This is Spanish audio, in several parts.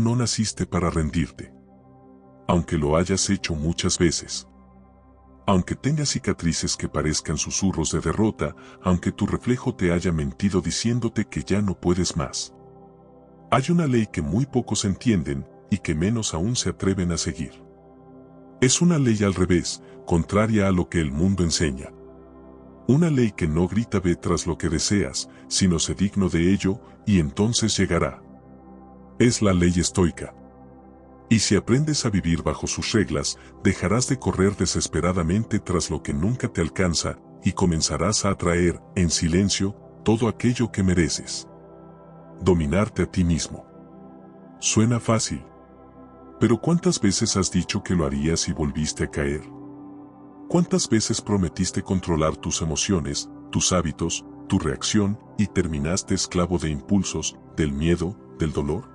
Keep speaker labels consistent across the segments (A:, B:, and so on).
A: no naciste para rendirte. Aunque lo hayas hecho muchas veces. Aunque tengas cicatrices que parezcan susurros de derrota, aunque tu reflejo te haya mentido diciéndote que ya no puedes más. Hay una ley que muy pocos entienden y que menos aún se atreven a seguir. Es una ley al revés, contraria a lo que el mundo enseña. Una ley que no grita ve tras lo que deseas, sino sé digno de ello, y entonces llegará. Es la ley estoica. Y si aprendes a vivir bajo sus reglas, dejarás de correr desesperadamente tras lo que nunca te alcanza, y comenzarás a atraer, en silencio, todo aquello que mereces. Dominarte a ti mismo. Suena fácil. Pero ¿cuántas veces has dicho que lo harías y volviste a caer? ¿Cuántas veces prometiste controlar tus emociones, tus hábitos, tu reacción, y terminaste esclavo de impulsos, del miedo, del dolor?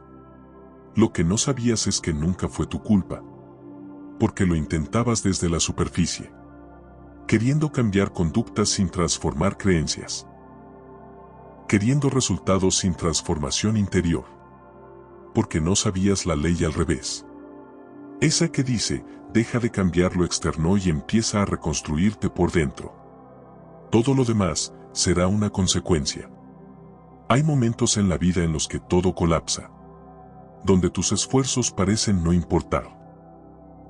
A: Lo que no sabías es que nunca fue tu culpa. Porque lo intentabas desde la superficie. Queriendo cambiar conductas sin transformar creencias. Queriendo resultados sin transformación interior. Porque no sabías la ley al revés. Esa que dice, deja de cambiar lo externo y empieza a reconstruirte por dentro. Todo lo demás será una consecuencia. Hay momentos en la vida en los que todo colapsa. Donde tus esfuerzos parecen no importar.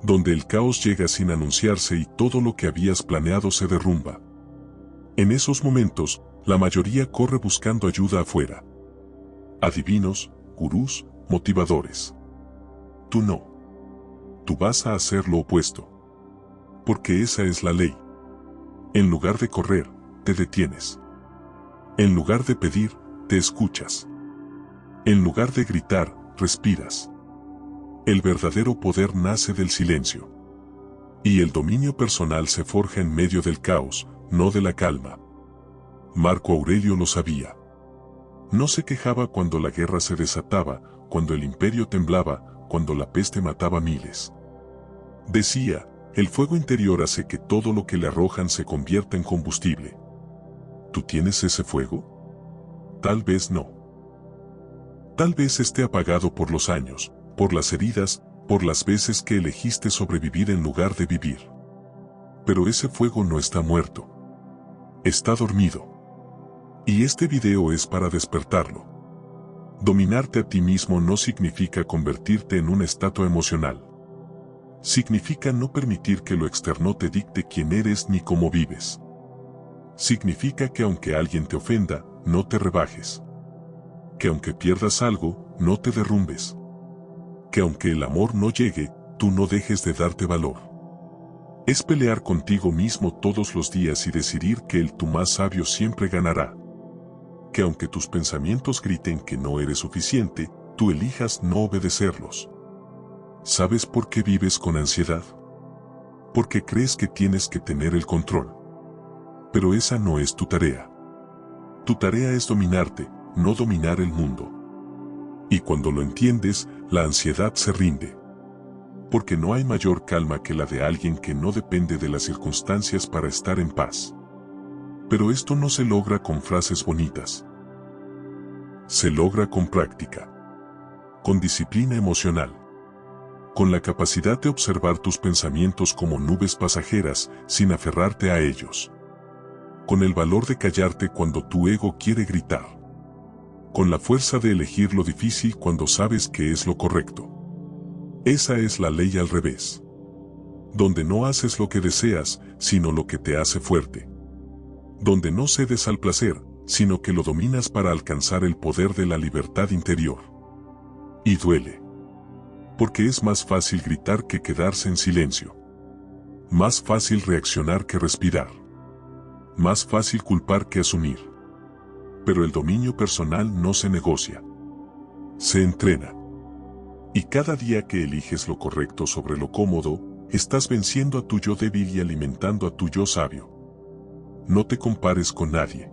A: Donde el caos llega sin anunciarse y todo lo que habías planeado se derrumba. En esos momentos, la mayoría corre buscando ayuda afuera. Adivinos, gurús, motivadores. Tú no. Tú vas a hacer lo opuesto. Porque esa es la ley. En lugar de correr, te detienes. En lugar de pedir, te escuchas. En lugar de gritar, respiras. El verdadero poder nace del silencio. Y el dominio personal se forja en medio del caos, no de la calma. Marco Aurelio lo sabía. No se quejaba cuando la guerra se desataba, cuando el imperio temblaba, cuando la peste mataba miles. Decía, el fuego interior hace que todo lo que le arrojan se convierta en combustible. ¿Tú tienes ese fuego? Tal vez no. Tal vez esté apagado por los años, por las heridas, por las veces que elegiste sobrevivir en lugar de vivir. Pero ese fuego no está muerto. Está dormido. Y este video es para despertarlo. Dominarte a ti mismo no significa convertirte en una estatua emocional. Significa no permitir que lo externo te dicte quién eres ni cómo vives. Significa que aunque alguien te ofenda, no te rebajes. Que aunque pierdas algo, no te derrumbes. Que aunque el amor no llegue, tú no dejes de darte valor. Es pelear contigo mismo todos los días y decidir que el tú más sabio siempre ganará. Que aunque tus pensamientos griten que no eres suficiente, tú elijas no obedecerlos. ¿Sabes por qué vives con ansiedad? Porque crees que tienes que tener el control. Pero esa no es tu tarea. Tu tarea es dominarte, no dominar el mundo. Y cuando lo entiendes, la ansiedad se rinde. Porque no hay mayor calma que la de alguien que no depende de las circunstancias para estar en paz. Pero esto no se logra con frases bonitas. Se logra con práctica. Con disciplina emocional. Con la capacidad de observar tus pensamientos como nubes pasajeras, sin aferrarte a ellos. Con el valor de callarte cuando tu ego quiere gritar. Con la fuerza de elegir lo difícil cuando sabes que es lo correcto. Esa es la ley al revés. Donde no haces lo que deseas, sino lo que te hace fuerte. Donde no cedes al placer, sino que lo dominas para alcanzar el poder de la libertad interior. Y duele. Porque es más fácil gritar que quedarse en silencio. Más fácil reaccionar que respirar. Más fácil culpar que asumir. Pero el dominio personal no se negocia. Se entrena. Y cada día que eliges lo correcto sobre lo cómodo, estás venciendo a tu yo débil y alimentando a tu yo sabio. No te compares con nadie.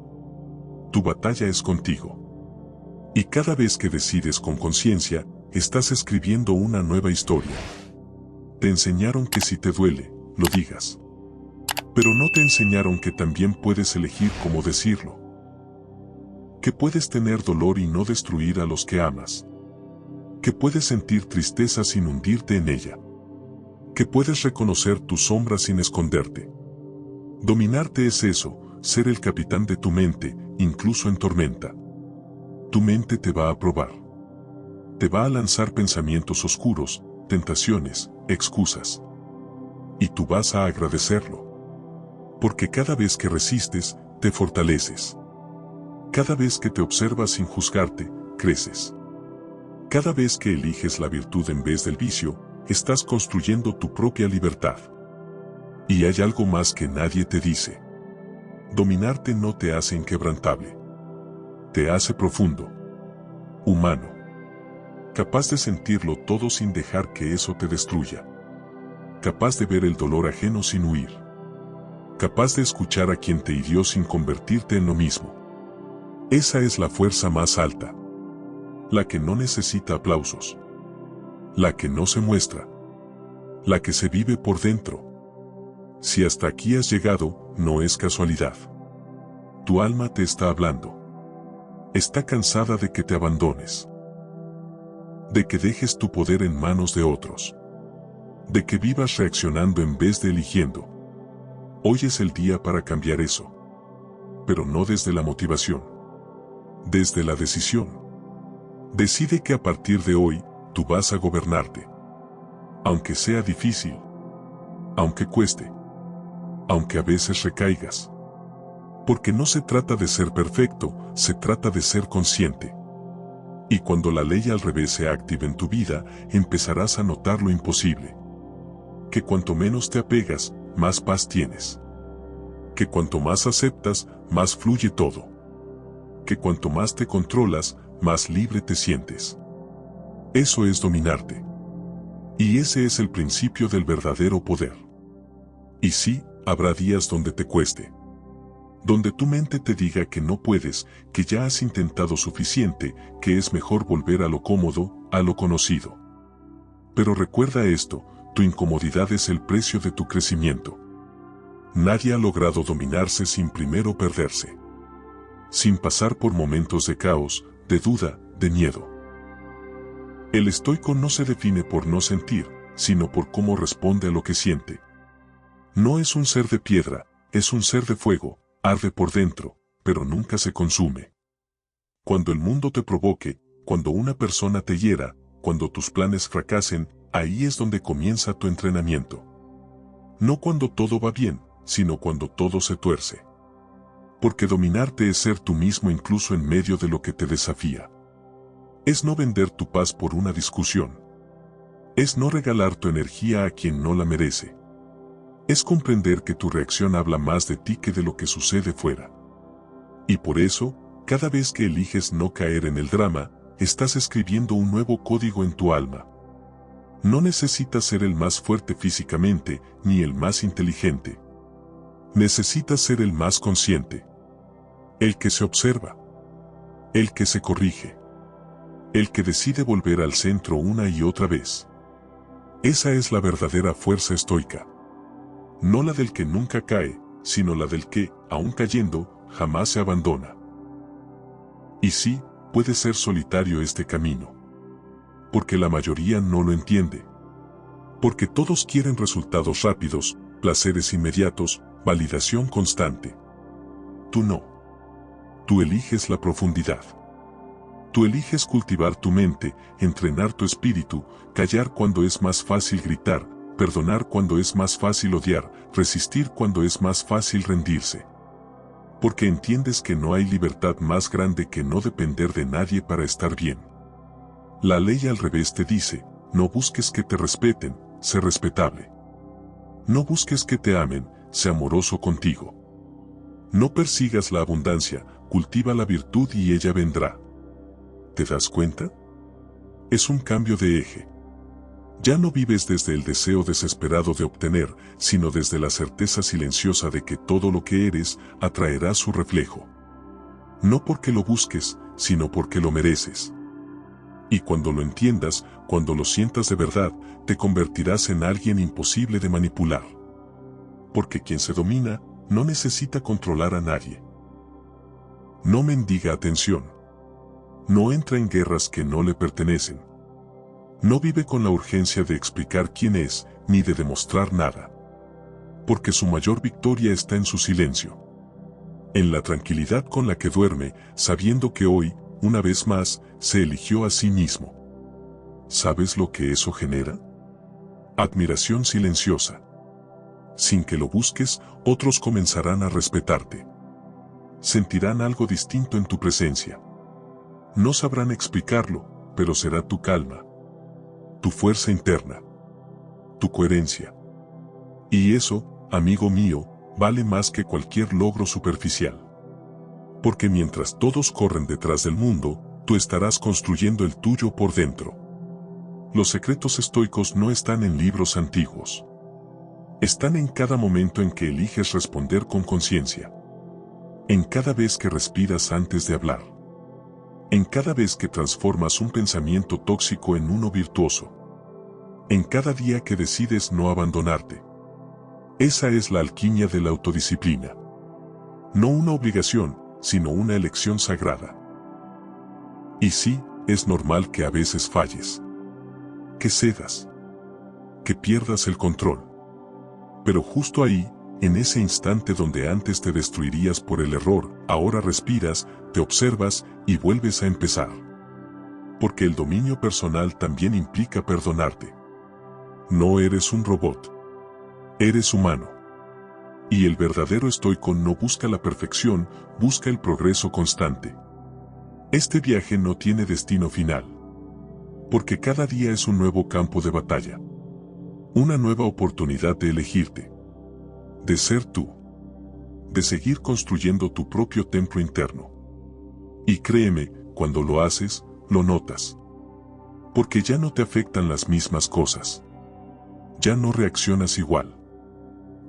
A: Tu batalla es contigo. Y cada vez que decides con conciencia, estás escribiendo una nueva historia. Te enseñaron que si te duele, lo digas. Pero no te enseñaron que también puedes elegir cómo decirlo. Que puedes tener dolor y no destruir a los que amas. Que puedes sentir tristeza sin hundirte en ella. Que puedes reconocer tu sombra sin esconderte. Dominarte es eso, ser el capitán de tu mente, incluso en tormenta. Tu mente te va a probar. Te va a lanzar pensamientos oscuros, tentaciones, excusas. Y tú vas a agradecerlo. Porque cada vez que resistes, te fortaleces. Cada vez que te observas sin juzgarte, creces. Cada vez que eliges la virtud en vez del vicio, estás construyendo tu propia libertad. Y hay algo más que nadie te dice. Dominarte no te hace inquebrantable. Te hace profundo. Humano. Capaz de sentirlo todo sin dejar que eso te destruya. Capaz de ver el dolor ajeno sin huir. Capaz de escuchar a quien te hirió sin convertirte en lo mismo. Esa es la fuerza más alta. La que no necesita aplausos. La que no se muestra. La que se vive por dentro. Si hasta aquí has llegado, no es casualidad. Tu alma te está hablando. Está cansada de que te abandones. De que dejes tu poder en manos de otros. De que vivas reaccionando en vez de eligiendo. Hoy es el día para cambiar eso. Pero no desde la motivación. Desde la decisión. Decide que a partir de hoy, tú vas a gobernarte. Aunque sea difícil. Aunque cueste. Aunque a veces recaigas. Porque no se trata de ser perfecto, se trata de ser consciente. Y cuando la ley al revés se active en tu vida, empezarás a notar lo imposible. Que cuanto menos te apegas, más paz tienes. Que cuanto más aceptas, más fluye todo. Que cuanto más te controlas, más libre te sientes. Eso es dominarte. Y ese es el principio del verdadero poder. Y sí, habrá días donde te cueste. Donde tu mente te diga que no puedes, que ya has intentado suficiente, que es mejor volver a lo cómodo, a lo conocido. Pero recuerda esto, tu incomodidad es el precio de tu crecimiento. Nadie ha logrado dominarse sin primero perderse. Sin pasar por momentos de caos, de duda, de miedo. El estoico no se define por no sentir, sino por cómo responde a lo que siente. No es un ser de piedra, es un ser de fuego, arde por dentro, pero nunca se consume. Cuando el mundo te provoque, cuando una persona te hiera, cuando tus planes fracasen, ahí es donde comienza tu entrenamiento. No cuando todo va bien, sino cuando todo se tuerce. Porque dominarte es ser tú mismo incluso en medio de lo que te desafía. Es no vender tu paz por una discusión. Es no regalar tu energía a quien no la merece. Es comprender que tu reacción habla más de ti que de lo que sucede fuera. Y por eso, cada vez que eliges no caer en el drama, estás escribiendo un nuevo código en tu alma. No necesitas ser el más fuerte físicamente, ni el más inteligente. Necesitas ser el más consciente. El que se observa. El que se corrige. El que decide volver al centro una y otra vez. Esa es la verdadera fuerza estoica. No la del que nunca cae, sino la del que, aun cayendo, jamás se abandona. Y sí, puede ser solitario este camino. Porque la mayoría no lo entiende. Porque todos quieren resultados rápidos, placeres inmediatos, validación constante. Tú no. Tú eliges la profundidad. Tú eliges cultivar tu mente, entrenar tu espíritu, callar cuando es más fácil gritar, perdonar cuando es más fácil odiar, resistir cuando es más fácil rendirse. Porque entiendes que no hay libertad más grande que no depender de nadie para estar bien. La ley al revés te dice, no busques que te respeten, sé respetable. No busques que te amen, sé amoroso contigo. No persigas la abundancia, cultiva la virtud y ella vendrá. ¿Te das cuenta? Es un cambio de eje. Ya no vives desde el deseo desesperado de obtener, sino desde la certeza silenciosa de que todo lo que eres atraerá su reflejo. No porque lo busques, sino porque lo mereces. Y cuando lo entiendas, cuando lo sientas de verdad, te convertirás en alguien imposible de manipular. Porque quien se domina, no necesita controlar a nadie. No mendiga atención. No entra en guerras que no le pertenecen. No vive con la urgencia de explicar quién es, ni de demostrar nada. Porque su mayor victoria está en su silencio. En la tranquilidad con la que duerme, sabiendo que hoy, una vez más, se eligió a sí mismo. ¿Sabes lo que eso genera? Admiración silenciosa. Sin que lo busques, otros comenzarán a respetarte. Sentirán algo distinto en tu presencia. No sabrán explicarlo, pero será tu calma, tu fuerza interna, tu coherencia. Y eso, amigo mío, vale más que cualquier logro superficial. Porque mientras todos corren detrás del mundo, tú estarás construyendo el tuyo por dentro. Los secretos estoicos no están en libros antiguos. Están en cada momento en que eliges responder con conciencia. En cada vez que respiras antes de hablar. En cada vez que transformas un pensamiento tóxico en uno virtuoso. En cada día que decides no abandonarte. Esa es la alquimia de la autodisciplina. No una obligación, sino una elección sagrada. Y sí, es normal que a veces falles. Que cedas. Que pierdas el control. Pero justo ahí, en ese instante donde antes te destruirías por el error, ahora respiras, te observas y vuelves a empezar. Porque el dominio personal también implica perdonarte. No eres un robot. Eres humano. Y el verdadero estoico no busca la perfección, busca el progreso constante. Este viaje no tiene destino final. Porque cada día es un nuevo campo de batalla. Una nueva oportunidad de elegirte. De ser tú. De seguir construyendo tu propio templo interno. Y créeme, cuando lo haces, lo notas. Porque ya no te afectan las mismas cosas. Ya no reaccionas igual.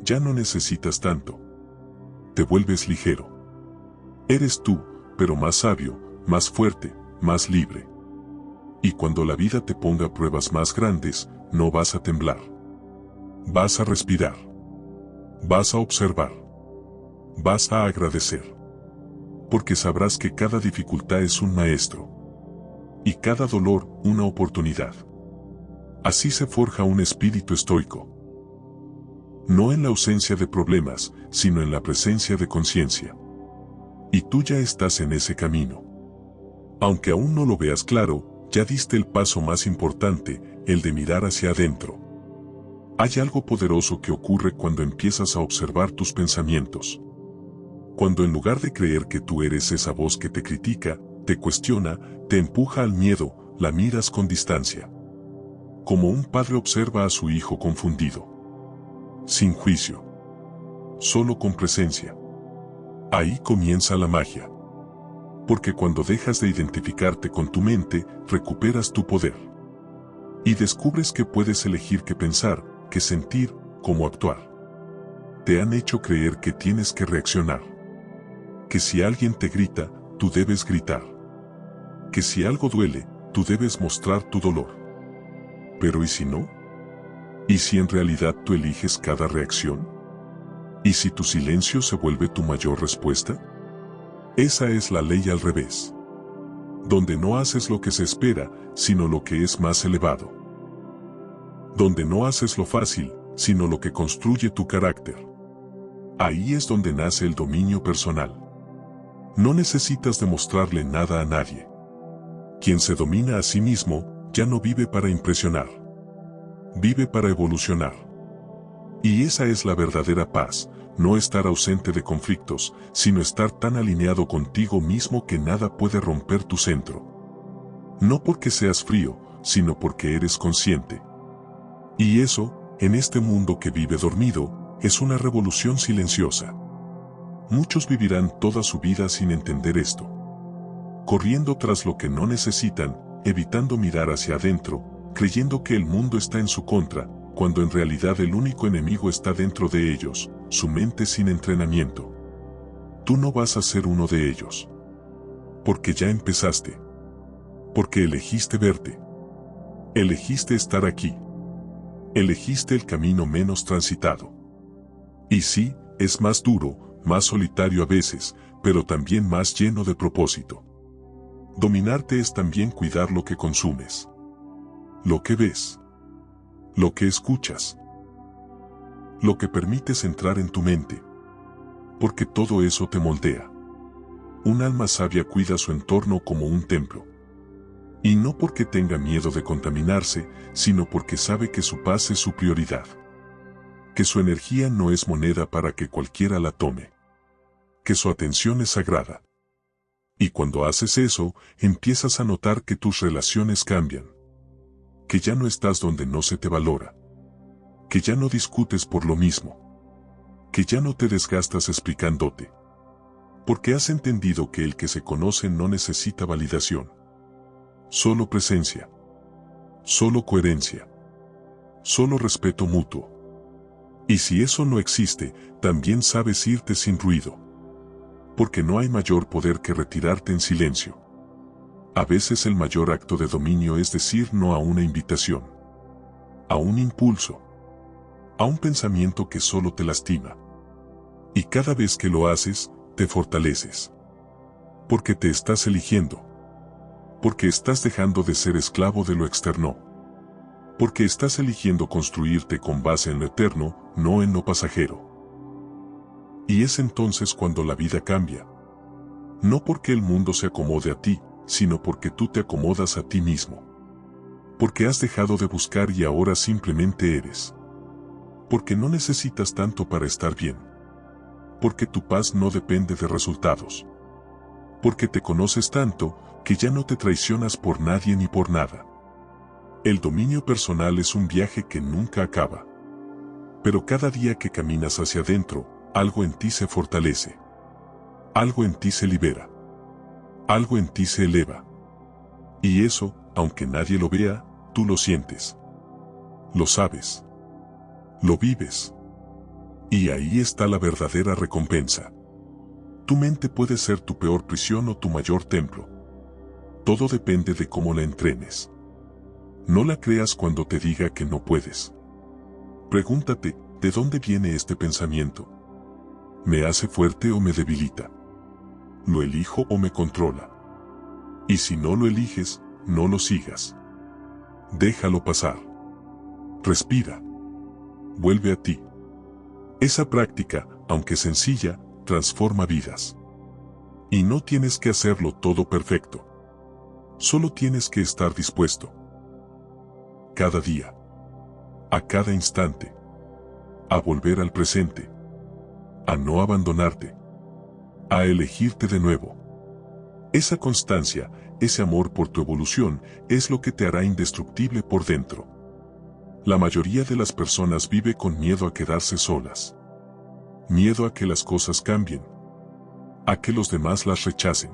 A: Ya no necesitas tanto. Te vuelves ligero. Eres tú, pero más sabio, más fuerte, más libre. Y cuando la vida te ponga pruebas más grandes, no vas a temblar. Vas a respirar. Vas a observar. Vas a agradecer. Porque sabrás que cada dificultad es un maestro. Y cada dolor, una oportunidad. Así se forja un espíritu estoico. No en la ausencia de problemas, sino en la presencia de conciencia. Y tú ya estás en ese camino. Aunque aún no lo veas claro, ya diste el paso más importante, el de mirar hacia adentro. Hay algo poderoso que ocurre cuando empiezas a observar tus pensamientos. Cuando en lugar de creer que tú eres esa voz que te critica, te cuestiona, te empuja al miedo, la miras con distancia. Como un padre observa a su hijo confundido. Sin juicio. Solo con presencia. Ahí comienza la magia. Porque cuando dejas de identificarte con tu mente, recuperas tu poder. Y descubres que puedes elegir qué pensar, qué sentir, cómo actuar. Te han hecho creer que tienes que reaccionar. Que si alguien te grita, tú debes gritar. Que si algo duele, tú debes mostrar tu dolor. Pero ¿y si no? ¿Y si en realidad tú eliges cada reacción? ¿Y si tu silencio se vuelve tu mayor respuesta? Esa es la ley al revés. Donde no haces lo que se espera, sino lo que es más elevado. Donde no haces lo fácil, sino lo que construye tu carácter. Ahí es donde nace el dominio personal. No necesitas demostrarle nada a nadie. Quien se domina a sí mismo, ya no vive para impresionar. Vive para evolucionar. Y esa es la verdadera paz, no estar ausente de conflictos, sino estar tan alineado contigo mismo que nada puede romper tu centro. No porque seas frío, sino porque eres consciente. Y eso, en este mundo que vive dormido, es una revolución silenciosa. Muchos vivirán toda su vida sin entender esto. Corriendo tras lo que no necesitan, evitando mirar hacia adentro, creyendo que el mundo está en su contra, cuando en realidad el único enemigo está dentro de ellos, su mente sin entrenamiento. Tú no vas a ser uno de ellos. Porque ya empezaste. Porque elegiste verte. Elegiste estar aquí. Elegiste el camino menos transitado. Y sí, es más duro, más solitario a veces, pero también más lleno de propósito. Dominarte es también cuidar lo que consumes. lo que ves, lo que escuchas, lo que permites entrar en tu mente, porque todo eso te moldea. Un alma sabia cuida su entorno como un templo. Y no porque tenga miedo de contaminarse, sino porque sabe que su paz es su prioridad. Que su energía no es moneda para que cualquiera la tome. Que su atención es sagrada. Y cuando haces eso, empiezas a notar que tus relaciones cambian. Que ya no estás donde no se te valora. Que ya no discutes por lo mismo. Que ya no te desgastas explicándote. Porque has entendido que el que se conoce no necesita validación. Solo presencia. Solo coherencia. Solo respeto mutuo. Y si eso no existe, también sabes irte sin ruido. Porque no hay mayor poder que retirarte en silencio. A veces el mayor acto de dominio es decir no a una invitación. A un impulso. A un pensamiento que solo te lastima. Y cada vez que lo haces, te fortaleces. Porque te estás eligiendo. Porque estás dejando de ser esclavo de lo externo. Porque estás eligiendo construirte con base en lo eterno, no en lo pasajero. Y es entonces cuando la vida cambia. No porque el mundo se acomode a ti, sino porque tú te acomodas a ti mismo. Porque has dejado de buscar y ahora simplemente eres. Porque no necesitas tanto para estar bien. Porque tu paz no depende de resultados. Porque te conoces tanto, que ya no te traicionas por nadie ni por nada. El dominio personal es un viaje que nunca acaba. Pero cada día que caminas hacia adentro, algo en ti se fortalece. Algo en ti se libera. Algo en ti se eleva. Y eso, aunque nadie lo vea, tú lo sientes. Lo sabes. Lo vives. Y ahí está la verdadera recompensa. Tu mente puede ser tu peor prisión o tu mayor templo. Todo depende de cómo la entrenes. No la creas cuando te diga que no puedes. Pregúntate, ¿de dónde viene este pensamiento? ¿Me hace fuerte o me debilita? ¿Lo elijo o me controla? Y si no lo eliges, no lo sigas. Déjalo pasar. Respira. Vuelve a ti. Esa práctica, aunque sencilla, transforma vidas. Y no tienes que hacerlo todo perfecto. Solo tienes que estar dispuesto. Cada día. A cada instante. A volver al presente. A no abandonarte. A elegirte de nuevo. Esa constancia, ese amor por tu evolución, es lo que te hará indestructible por dentro. La mayoría de las personas vive con miedo a quedarse solas. Miedo a que las cosas cambien. A que los demás las rechacen.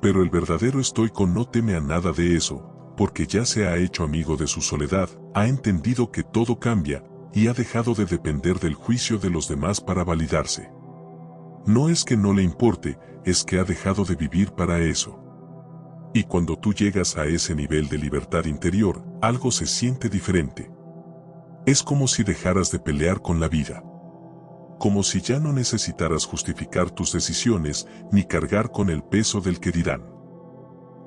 A: Pero el verdadero estoico no teme a nada de eso, porque ya se ha hecho amigo de su soledad, ha entendido que todo cambia, y ha dejado de depender del juicio de los demás para validarse. No es que no le importe, es que ha dejado de vivir para eso. Y cuando tú llegas a ese nivel de libertad interior, algo se siente diferente. Es como si dejaras de pelear con la vida. Como si ya no necesitaras justificar tus decisiones, ni cargar con el peso del que dirán.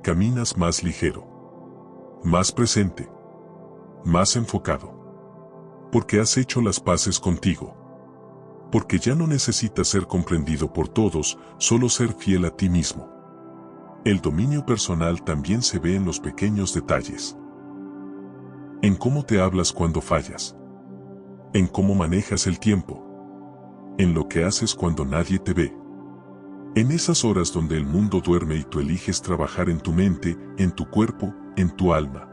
A: Caminas más ligero. Más presente. Más enfocado. Porque has hecho las paces contigo. Porque ya no necesitas ser comprendido por todos, solo ser fiel a ti mismo. El dominio personal también se ve en los pequeños detalles. En cómo te hablas cuando fallas. En cómo manejas el tiempo. En lo que haces cuando nadie te ve. En esas horas donde el mundo duerme y tú eliges trabajar en tu mente, en tu cuerpo, en tu alma.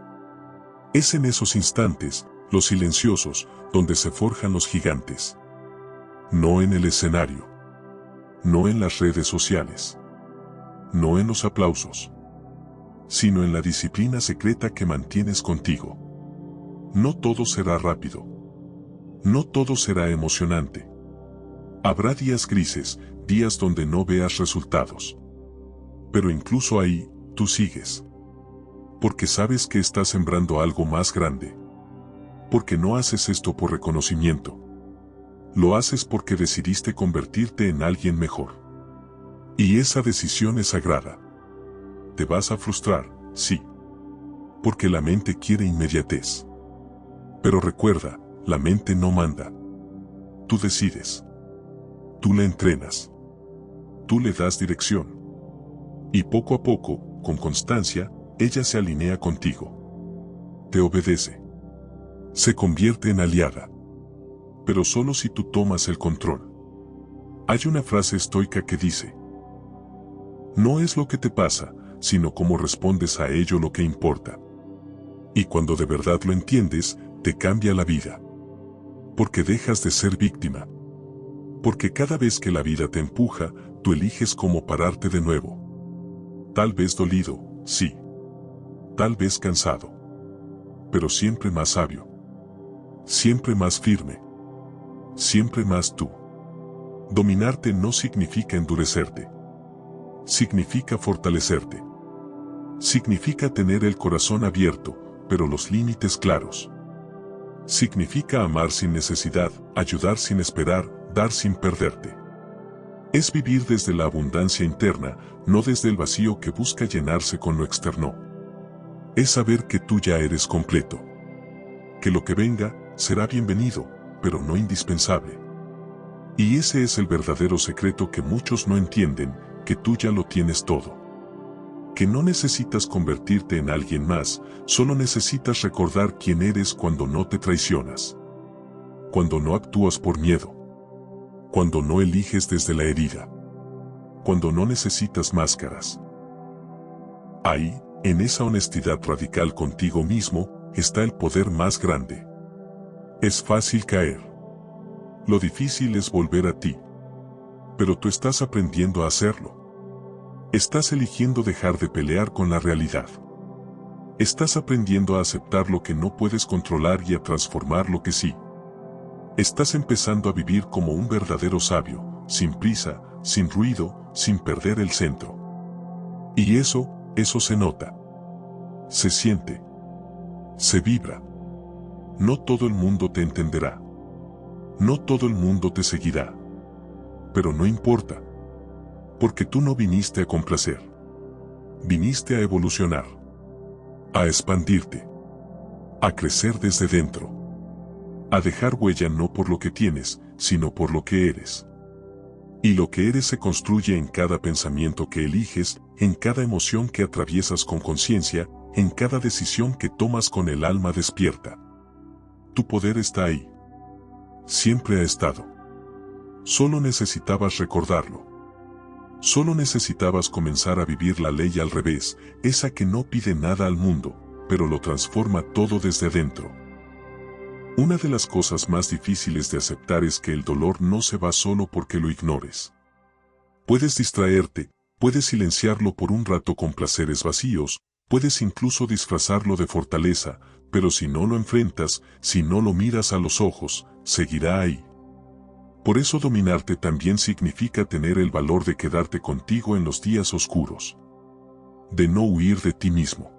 A: Es en esos instantes, los silenciosos, donde se forjan los gigantes. No en el escenario. No en las redes sociales. No en los aplausos. Sino en la disciplina secreta que mantienes contigo. No todo será rápido. No todo será emocionante. Habrá días grises, días donde no veas resultados. Pero incluso ahí, tú sigues. Porque sabes que estás sembrando algo más grande. Porque no haces esto por reconocimiento. Lo haces porque decidiste convertirte en alguien mejor. Y esa decisión es sagrada. Te vas a frustrar, sí. Porque la mente quiere inmediatez. Pero recuerda, la mente no manda. Tú decides. Tú la entrenas. Tú le das dirección. Y poco a poco, con constancia, ella se alinea contigo. Te obedece. Se convierte en aliada. Pero solo si tú tomas el control. Hay una frase estoica que dice: no es lo que te pasa, sino cómo respondes a ello lo que importa. Y cuando de verdad lo entiendes, te cambia la vida. Porque dejas de ser víctima. Porque cada vez que la vida te empuja, tú eliges cómo pararte de nuevo. Tal vez dolido, sí. Tal vez cansado. Pero siempre más sabio. Siempre más firme. Siempre más tú. Dominarte no significa endurecerte. Significa fortalecerte. Significa tener el corazón abierto, pero los límites claros. Significa amar sin necesidad, ayudar sin esperar, dar sin perderte. Es vivir desde la abundancia interna, no desde el vacío que busca llenarse con lo externo. Es saber que tú ya eres completo. Que lo que venga, será bienvenido, pero no indispensable. Y ese es el verdadero secreto que muchos no entienden, que tú ya lo tienes todo. Que no necesitas convertirte en alguien más, solo necesitas recordar quién eres cuando no te traicionas. Cuando no actúas por miedo. Cuando no eliges desde la herida. Cuando no necesitas máscaras. Ahí, en esa honestidad radical contigo mismo, está el poder más grande. Es fácil caer. Lo difícil es volver a ti. Pero tú estás aprendiendo a hacerlo. Estás eligiendo dejar de pelear con la realidad. Estás aprendiendo a aceptar lo que no puedes controlar y a transformar lo que sí. Estás empezando a vivir como un verdadero sabio, sin prisa, sin ruido, sin perder el centro. Y eso se nota. Se siente. Se vibra. No todo el mundo te entenderá. No todo el mundo te seguirá. Pero no importa. Porque tú no viniste a complacer. Viniste a evolucionar. A expandirte. A crecer desde dentro. A dejar huella no por lo que tienes, sino por lo que eres. Y lo que eres se construye en cada pensamiento que eliges, en cada emoción que atraviesas con conciencia, en cada decisión que tomas con el alma despierta. Tu poder está ahí. Siempre ha estado. Solo necesitabas recordarlo. Solo necesitabas comenzar a vivir la ley al revés, esa que no pide nada al mundo, pero lo transforma todo desde adentro. Una de las cosas más difíciles de aceptar es que el dolor no se va solo porque lo ignores. Puedes distraerte, puedes silenciarlo por un rato con placeres vacíos, puedes incluso disfrazarlo de fortaleza, pero si no lo enfrentas, si no lo miras a los ojos, seguirá ahí. Por eso dominarte también significa tener el valor de quedarte contigo en los días oscuros. De no huir de ti mismo.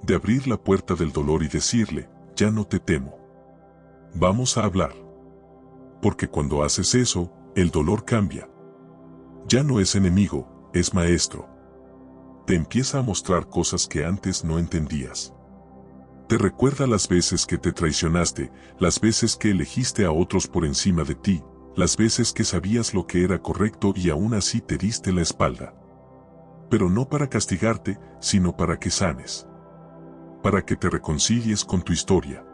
A: De abrir la puerta del dolor y decirle, ya no te temo. Vamos a hablar. Porque cuando haces eso, el dolor cambia. Ya no es enemigo, es maestro. Te empieza a mostrar cosas que antes no entendías. Te recuerda las veces que te traicionaste, las veces que elegiste a otros por encima de ti, las veces que sabías lo que era correcto y aún así te diste la espalda. Pero no para castigarte, sino para que sanes. Para que te reconcilies con tu historia.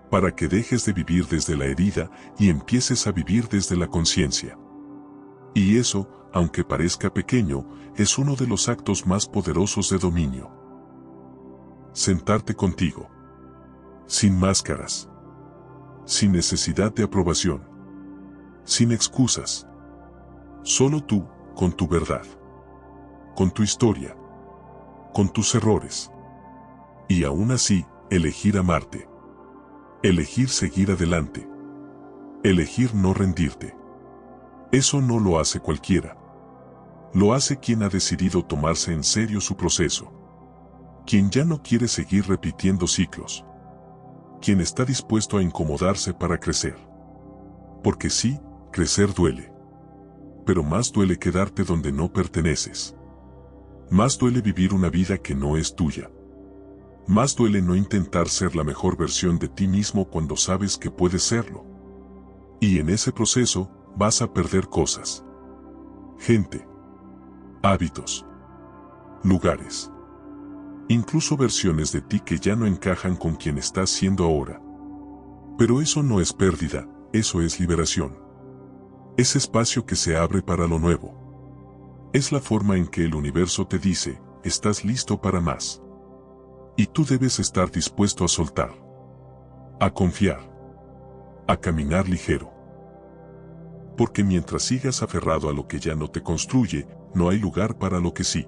A: Para que dejes de vivir desde la herida y empieces a vivir desde la conciencia. Y eso, aunque parezca pequeño, es uno de los actos más poderosos de dominio. Sentarte contigo. Sin máscaras. Sin necesidad de aprobación. Sin excusas. Solo tú, con tu verdad. Con tu historia. Con tus errores. Y aún así, elegir amarte. Elegir seguir adelante. Elegir no rendirte. Eso no lo hace cualquiera. Lo hace quien ha decidido tomarse en serio su proceso. Quien ya no quiere seguir repitiendo ciclos. Quien está dispuesto a incomodarse para crecer. Porque sí, crecer duele. Pero más duele quedarte donde no perteneces. Más duele vivir una vida que no es tuya. Más duele no intentar ser la mejor versión de ti mismo cuando sabes que puedes serlo. Y en ese proceso, vas a perder cosas. Gente. Hábitos. Lugares. Incluso versiones de ti que ya no encajan con quien estás siendo ahora. Pero eso no es pérdida, eso es liberación. Es espacio que se abre para lo nuevo. Es la forma en que el universo te dice, estás listo para más. Y tú debes estar dispuesto a soltar. A confiar. A caminar ligero. Porque mientras sigas aferrado a lo que ya no te construye, no hay lugar para lo que sí.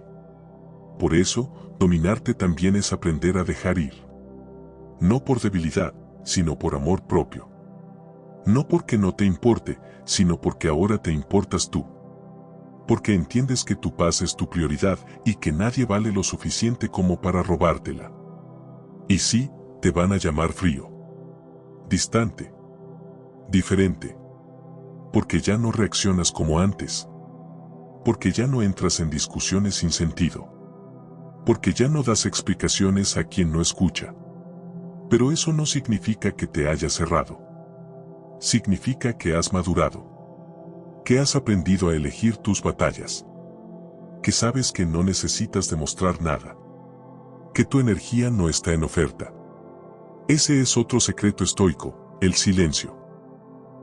A: Por eso, dominarte también es aprender a dejar ir. No por debilidad, sino por amor propio. No porque no te importe, sino porque ahora te importas tú. Porque entiendes que tu paz es tu prioridad y que nadie vale lo suficiente como para robártela. Y sí, te van a llamar frío. Distante. Diferente. Porque ya no reaccionas como antes. Porque ya no entras en discusiones sin sentido. Porque ya no das explicaciones a quien no escucha. Pero eso no significa que te hayas cerrado. Significa que has madurado. Que has aprendido a elegir tus batallas. Que sabes que no necesitas demostrar nada. Que tu energía no está en oferta. Ese es otro secreto estoico, el silencio.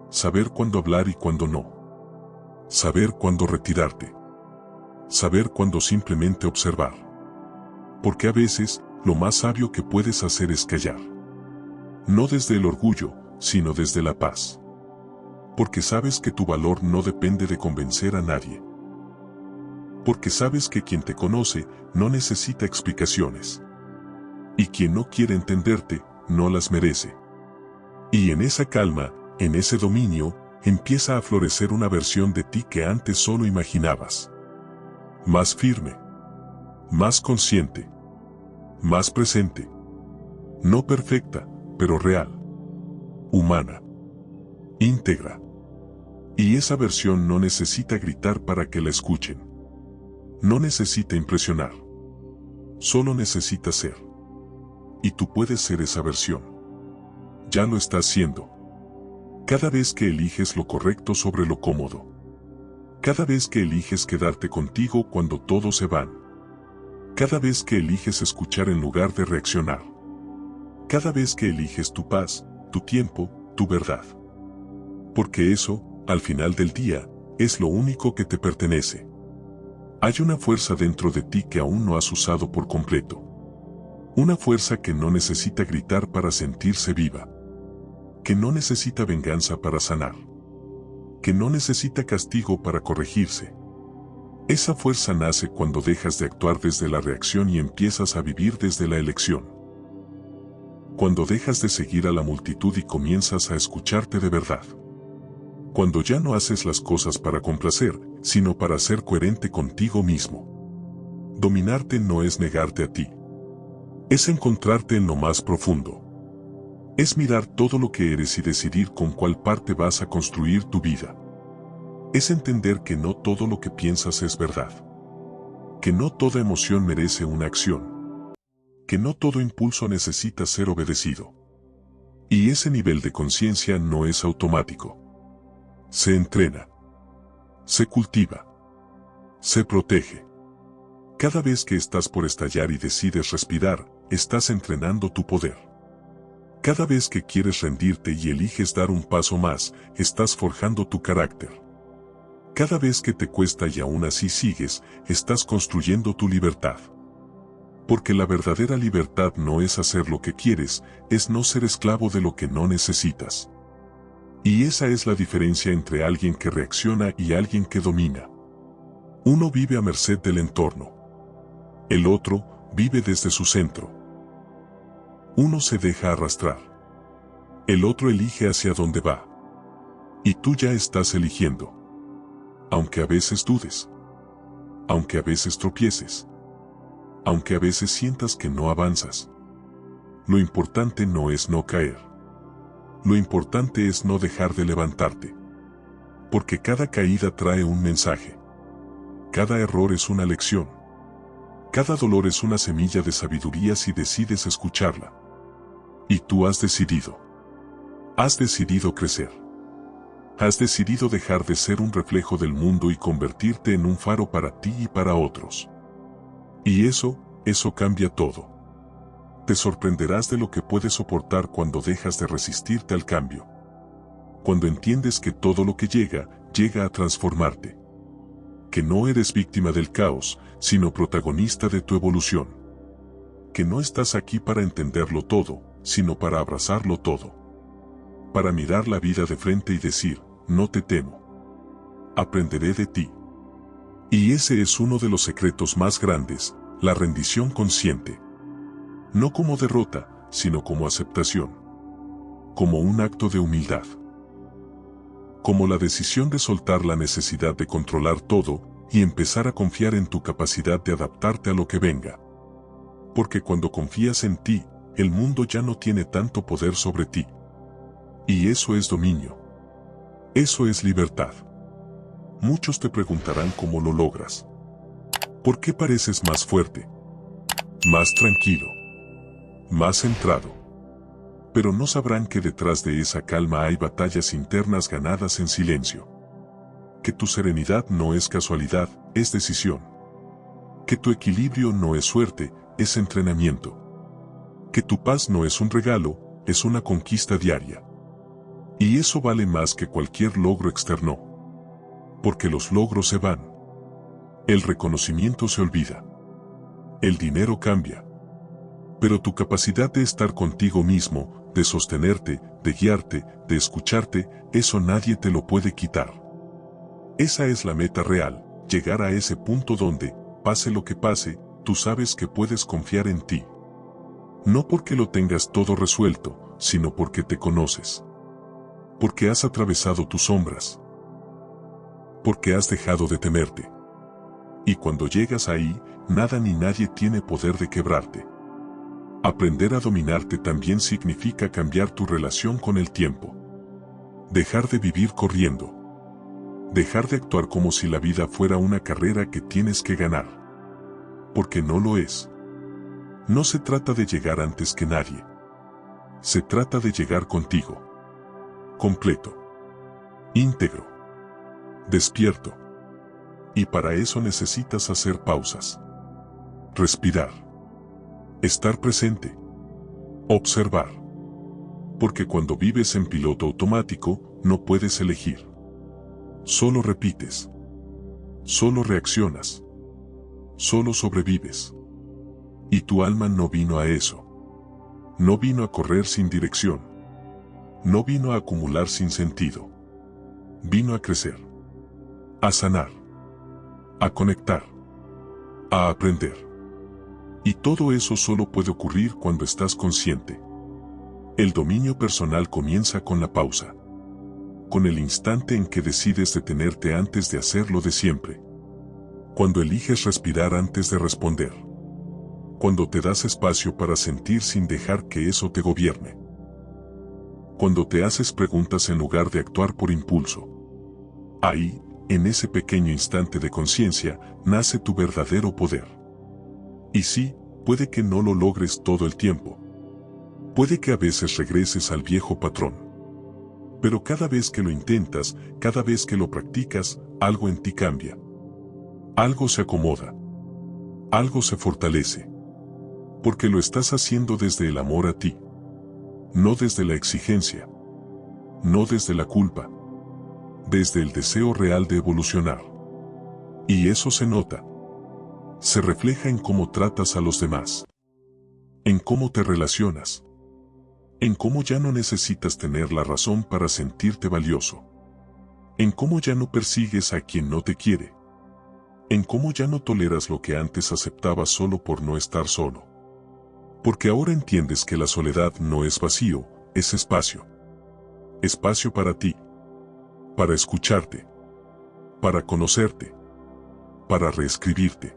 A: Saber cuándo hablar y cuándo no. Saber cuándo retirarte. Saber cuándo simplemente observar. Porque a veces, lo más sabio que puedes hacer es callar. No desde el orgullo, sino desde la paz. Porque sabes que tu valor no depende de convencer a nadie. Porque sabes que quien te conoce no necesita explicaciones. Y quien no quiere entenderte, no las merece. Y en esa calma, en ese dominio, empieza a florecer una versión de ti que antes solo imaginabas. Más firme. Más consciente. Más presente. No perfecta, pero real. Humana. Íntegra. Y esa versión no necesita gritar para que la escuchen. No necesita impresionar. Solo necesita ser. Y tú puedes ser esa versión. Ya lo estás siendo. Cada vez que eliges lo correcto sobre lo cómodo. Cada vez que eliges quedarte contigo cuando todos se van. Cada vez que eliges escuchar en lugar de reaccionar. Cada vez que eliges tu paz, tu tiempo, tu verdad. Porque eso, al final del día, es lo único que te pertenece. Hay una fuerza dentro de ti que aún no has usado por completo. Una fuerza que no necesita gritar para sentirse viva. Que no necesita venganza para sanar. Que no necesita castigo para corregirse. Esa fuerza nace cuando dejas de actuar desde la reacción y empiezas a vivir desde la elección. Cuando dejas de seguir a la multitud y comienzas a escucharte de verdad. Cuando ya no haces las cosas para complacer, sino para ser coherente contigo mismo. Dominarte no es negarte a ti. Es encontrarte en lo más profundo. Es mirar todo lo que eres y decidir con cuál parte vas a construir tu vida. Es entender que no todo lo que piensas es verdad. Que no toda emoción merece una acción. Que no todo impulso necesita ser obedecido. Y ese nivel de conciencia no es automático. Se entrena. Se cultiva. Se protege. Cada vez que estás por estallar y decides respirar, estás entrenando tu poder. Cada vez que quieres rendirte y eliges dar un paso más, estás forjando tu carácter. Cada vez que te cuesta y aún así sigues, estás construyendo tu libertad. Porque la verdadera libertad no es hacer lo que quieres, es no ser esclavo de lo que no necesitas. Y esa es la diferencia entre alguien que reacciona y alguien que domina. Uno vive a merced del entorno. El otro vive desde su centro. Uno se deja arrastrar. El otro elige hacia dónde va. Y tú ya estás eligiendo. Aunque a veces dudes. Aunque a veces tropieces. Aunque a veces sientas que no avanzas. Lo importante no es no caer. Lo importante es no dejar de levantarte. Porque cada caída trae un mensaje. Cada error es una lección. Cada dolor es una semilla de sabiduría si decides escucharla. Y tú has decidido. Has decidido crecer. Has decidido dejar de ser un reflejo del mundo y convertirte en un faro para ti y para otros. Y eso cambia todo. Te sorprenderás de lo que puedes soportar cuando dejas de resistirte al cambio. Cuando entiendes que todo lo que llega a transformarte. Que no eres víctima del caos, sino protagonista de tu evolución. Que no estás aquí para entenderlo todo, sino para abrazarlo todo. Para mirar la vida de frente y decir, no te temo. Aprenderé de ti. Y ese es uno de los secretos más grandes, la rendición consciente. No como derrota, sino como aceptación. Como un acto de humildad. Como la decisión de soltar la necesidad de controlar todo y empezar a confiar en tu capacidad de adaptarte a lo que venga. Porque cuando confías en ti, el mundo ya no tiene tanto poder sobre ti. Y eso es dominio. Eso es libertad. Muchos te preguntarán cómo lo logras. ¿Por qué pareces más fuerte? Más tranquilo. Más centrado. Pero no sabrán que detrás de esa calma hay batallas internas ganadas en silencio. Que tu serenidad no es casualidad, es decisión. Que tu equilibrio no es suerte, es entrenamiento. Que tu paz no es un regalo, es una conquista diaria. Y eso vale más que cualquier logro externo. Porque los logros se van. El reconocimiento se olvida. El dinero cambia. Pero tu capacidad de estar contigo mismo, de sostenerte, de guiarte, de escucharte, eso nadie te lo puede quitar. Esa es la meta real, llegar a ese punto donde, pase lo que pase, tú sabes que puedes confiar en ti. No porque lo tengas todo resuelto, sino porque te conoces. Porque has atravesado tus sombras. Porque has dejado de temerte. Y cuando llegas ahí, nada ni nadie tiene poder de quebrarte. Aprender a dominarte también significa cambiar tu relación con el tiempo. Dejar de vivir corriendo. Dejar de actuar como si la vida fuera una carrera que tienes que ganar. Porque no lo es. No se trata de llegar antes que nadie. Se trata de llegar contigo. Completo. Íntegro. Despierto. Y para eso necesitas hacer pausas. Respirar. Estar presente. Observar. Porque cuando vives en piloto automático, no puedes elegir. Solo repites. Solo reaccionas. Solo sobrevives. Y tu alma no vino a eso. No vino a correr sin dirección. No vino a acumular sin sentido. Vino a crecer. A sanar. A conectar. A aprender. Y todo eso solo puede ocurrir cuando estás consciente. El dominio personal comienza con la pausa. Con el instante en que decides detenerte antes de hacer lo de siempre. Cuando eliges respirar antes de responder. Cuando te das espacio para sentir sin dejar que eso te gobierne. Cuando te haces preguntas en lugar de actuar por impulso. Ahí, en ese pequeño instante de conciencia, nace tu verdadero poder. Y sí, puede que no lo logres todo el tiempo. Puede que a veces regreses al viejo patrón. Pero cada vez que lo intentas, cada vez que lo practicas, algo en ti cambia. Algo se acomoda. Algo se fortalece. Porque lo estás haciendo desde el amor a ti. No desde la exigencia. No desde la culpa. Desde el deseo real de evolucionar. Y eso se nota. Se refleja en cómo tratas a los demás. En cómo te relacionas. En cómo ya no necesitas tener la razón para sentirte valioso. En cómo ya no persigues a quien no te quiere. En cómo ya no toleras lo que antes aceptabas solo por no estar solo. Porque ahora entiendes que la soledad no es vacío, es espacio. Espacio para ti. Para escucharte. Para conocerte. Para reescribirte.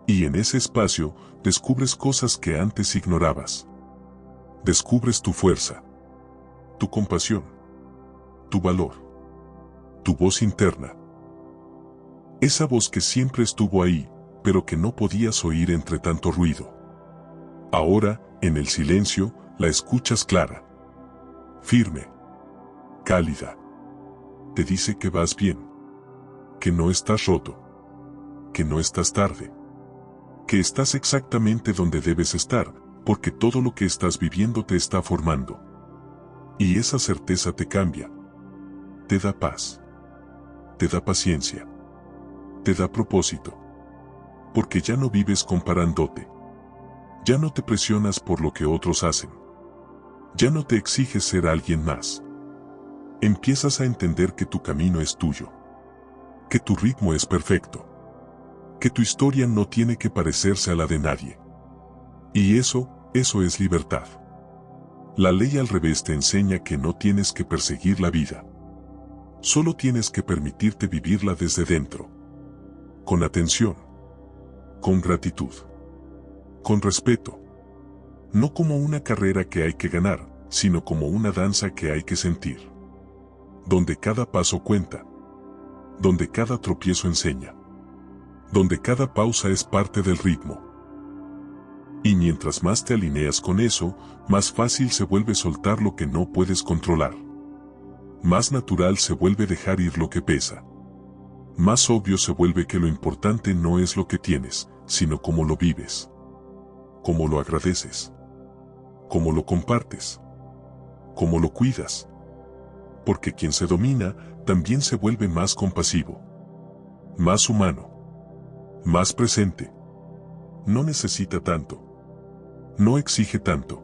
A: Y en ese espacio, descubres cosas que antes ignorabas. Descubres tu fuerza, tu compasión, tu valor, tu voz interna. Esa voz que siempre estuvo ahí, pero que no podías oír entre tanto ruido. Ahora, en el silencio, la escuchas clara, firme, cálida. Te dice que vas bien, que no estás roto, que no estás tarde, que estás exactamente donde debes estar, porque todo lo que estás viviendo te está formando. Y esa certeza te cambia, te da paz, te da paciencia, te da propósito, porque ya no vives comparándote, ya no te presionas por lo que otros hacen, ya no te exiges ser alguien más. Empiezas a entender que tu camino es tuyo, que tu ritmo es perfecto, que tu historia no tiene que parecerse a la de nadie. Y eso es libertad. La ley al revés te enseña que no tienes que perseguir la vida. Solo tienes que permitirte vivirla desde dentro. Con atención. Con gratitud. Con respeto. No como una carrera que hay que ganar, sino como una danza que hay que sentir. Donde cada paso cuenta. Donde cada tropiezo enseña. Donde cada pausa es parte del ritmo. Y mientras más te alineas con eso, más fácil se vuelve soltar lo que no puedes controlar. Más natural se vuelve dejar ir lo que pesa. Más obvio se vuelve que lo importante no es lo que tienes, sino cómo lo vives. Cómo lo agradeces. Cómo lo compartes. Cómo lo cuidas. Porque quien se domina, también se vuelve más compasivo. Más humano. Más presente. No necesita tanto. No exige tanto.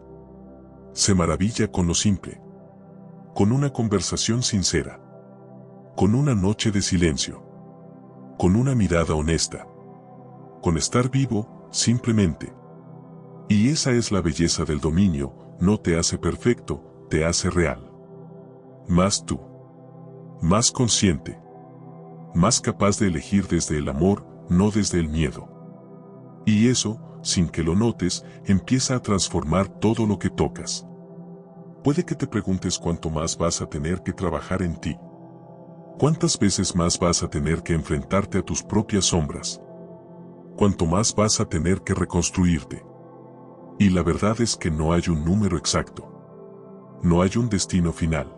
A: Se maravilla con lo simple. Con una conversación sincera. Con una noche de silencio. Con una mirada honesta. Con estar vivo, simplemente. Y esa es la belleza del dominio, no te hace perfecto, te hace real. Más tú. Más consciente. Más capaz de elegir desde el amor, no desde el miedo. Y eso, sin que lo notes, empieza a transformar todo lo que tocas. Puede que te preguntes cuánto más vas a tener que trabajar en ti. ¿Cuántas veces más vas a tener que enfrentarte a tus propias sombras? ¿Cuánto más vas a tener que reconstruirte? Y la verdad es que no hay un número exacto. No hay un destino final.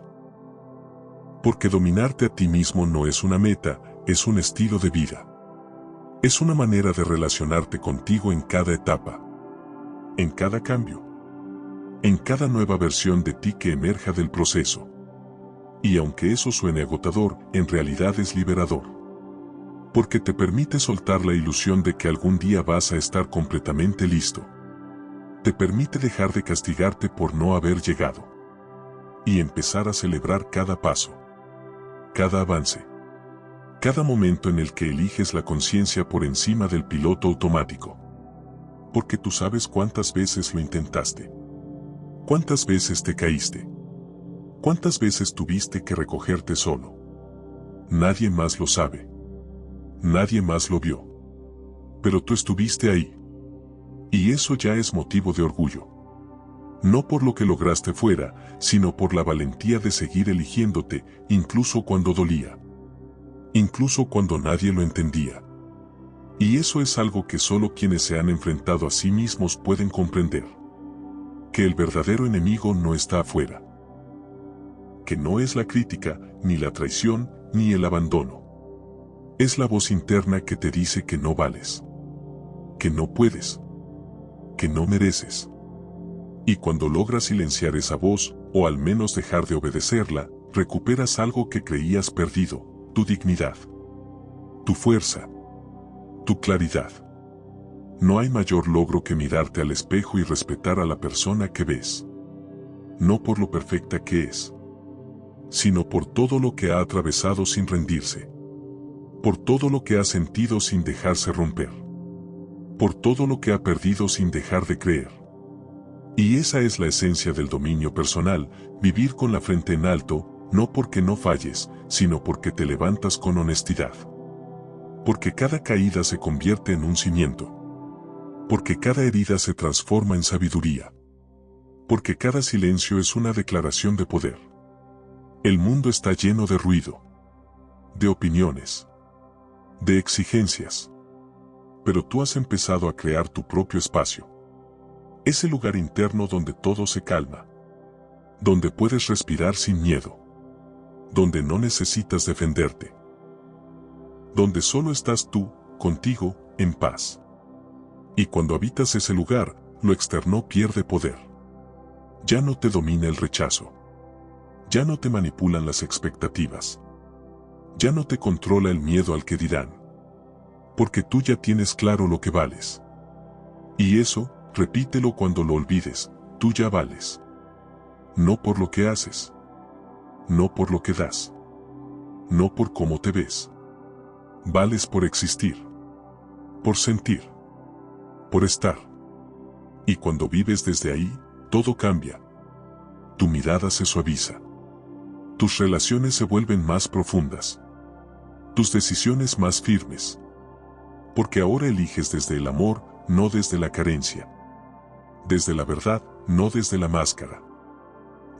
A: Porque dominarte a ti mismo no es una meta, es un estilo de vida. Es una manera de relacionarte contigo en cada etapa. En cada cambio. En cada nueva versión de ti que emerja del proceso. Y aunque eso suene agotador, en realidad es liberador. Porque te permite soltar la ilusión de que algún día vas a estar completamente listo. Te permite dejar de castigarte por no haber llegado. Y empezar a celebrar cada paso. Cada avance. Cada momento en el que eliges la conciencia por encima del piloto automático. Porque tú sabes cuántas veces lo intentaste. Cuántas veces te caíste. Cuántas veces tuviste que recogerte solo. Nadie más lo sabe. Nadie más lo vio. Pero tú estuviste ahí. Y eso ya es motivo de orgullo. No por lo que lograste fuera, sino por la valentía de seguir eligiéndote, incluso cuando dolía. Incluso cuando nadie lo entendía. Y eso es algo que solo quienes se han enfrentado a sí mismos pueden comprender. Que el verdadero enemigo no está afuera. Que no es la crítica, ni la traición, ni el abandono. Es la voz interna que te dice que no vales. Que no puedes. Que no mereces. Y cuando logras silenciar esa voz, o al menos dejar de obedecerla, recuperas algo que creías perdido. Tu dignidad, tu fuerza, tu claridad. No hay mayor logro que mirarte al espejo y respetar a la persona que ves. No por lo perfecta que es, sino por todo lo que ha atravesado sin rendirse. Por todo lo que ha sentido sin dejarse romper. Por todo lo que ha perdido sin dejar de creer. Y esa es la esencia del dominio personal, vivir con la frente en alto, no porque no falles, sino porque te levantas con honestidad. Porque cada caída se convierte en un cimiento. Porque cada herida se transforma en sabiduría. Porque cada silencio es una declaración de poder. El mundo está lleno de ruido. De opiniones. De exigencias. pero tú has empezado a crear tu propio espacio. Ese lugar interno donde todo se calma. Donde puedes respirar sin miedo. Donde no necesitas defenderte. Donde solo estás tú, contigo, en paz. Y cuando habitas ese lugar, lo externo pierde poder. Ya no te domina el rechazo. Ya no te manipulan las expectativas. Ya no te controla el miedo al que dirán. Porque tú ya tienes claro lo que vales. Y eso, repítelo cuando lo olvides, tú ya vales. No por lo que haces. No por lo que das. No por cómo te ves. Vales por existir. Por sentir. Por estar. Y cuando vives desde ahí, todo cambia. Tu mirada se suaviza. Tus relaciones se vuelven más profundas. Tus decisiones más firmes. Porque ahora eliges desde el amor, no desde la carencia. Desde la verdad, no desde la máscara.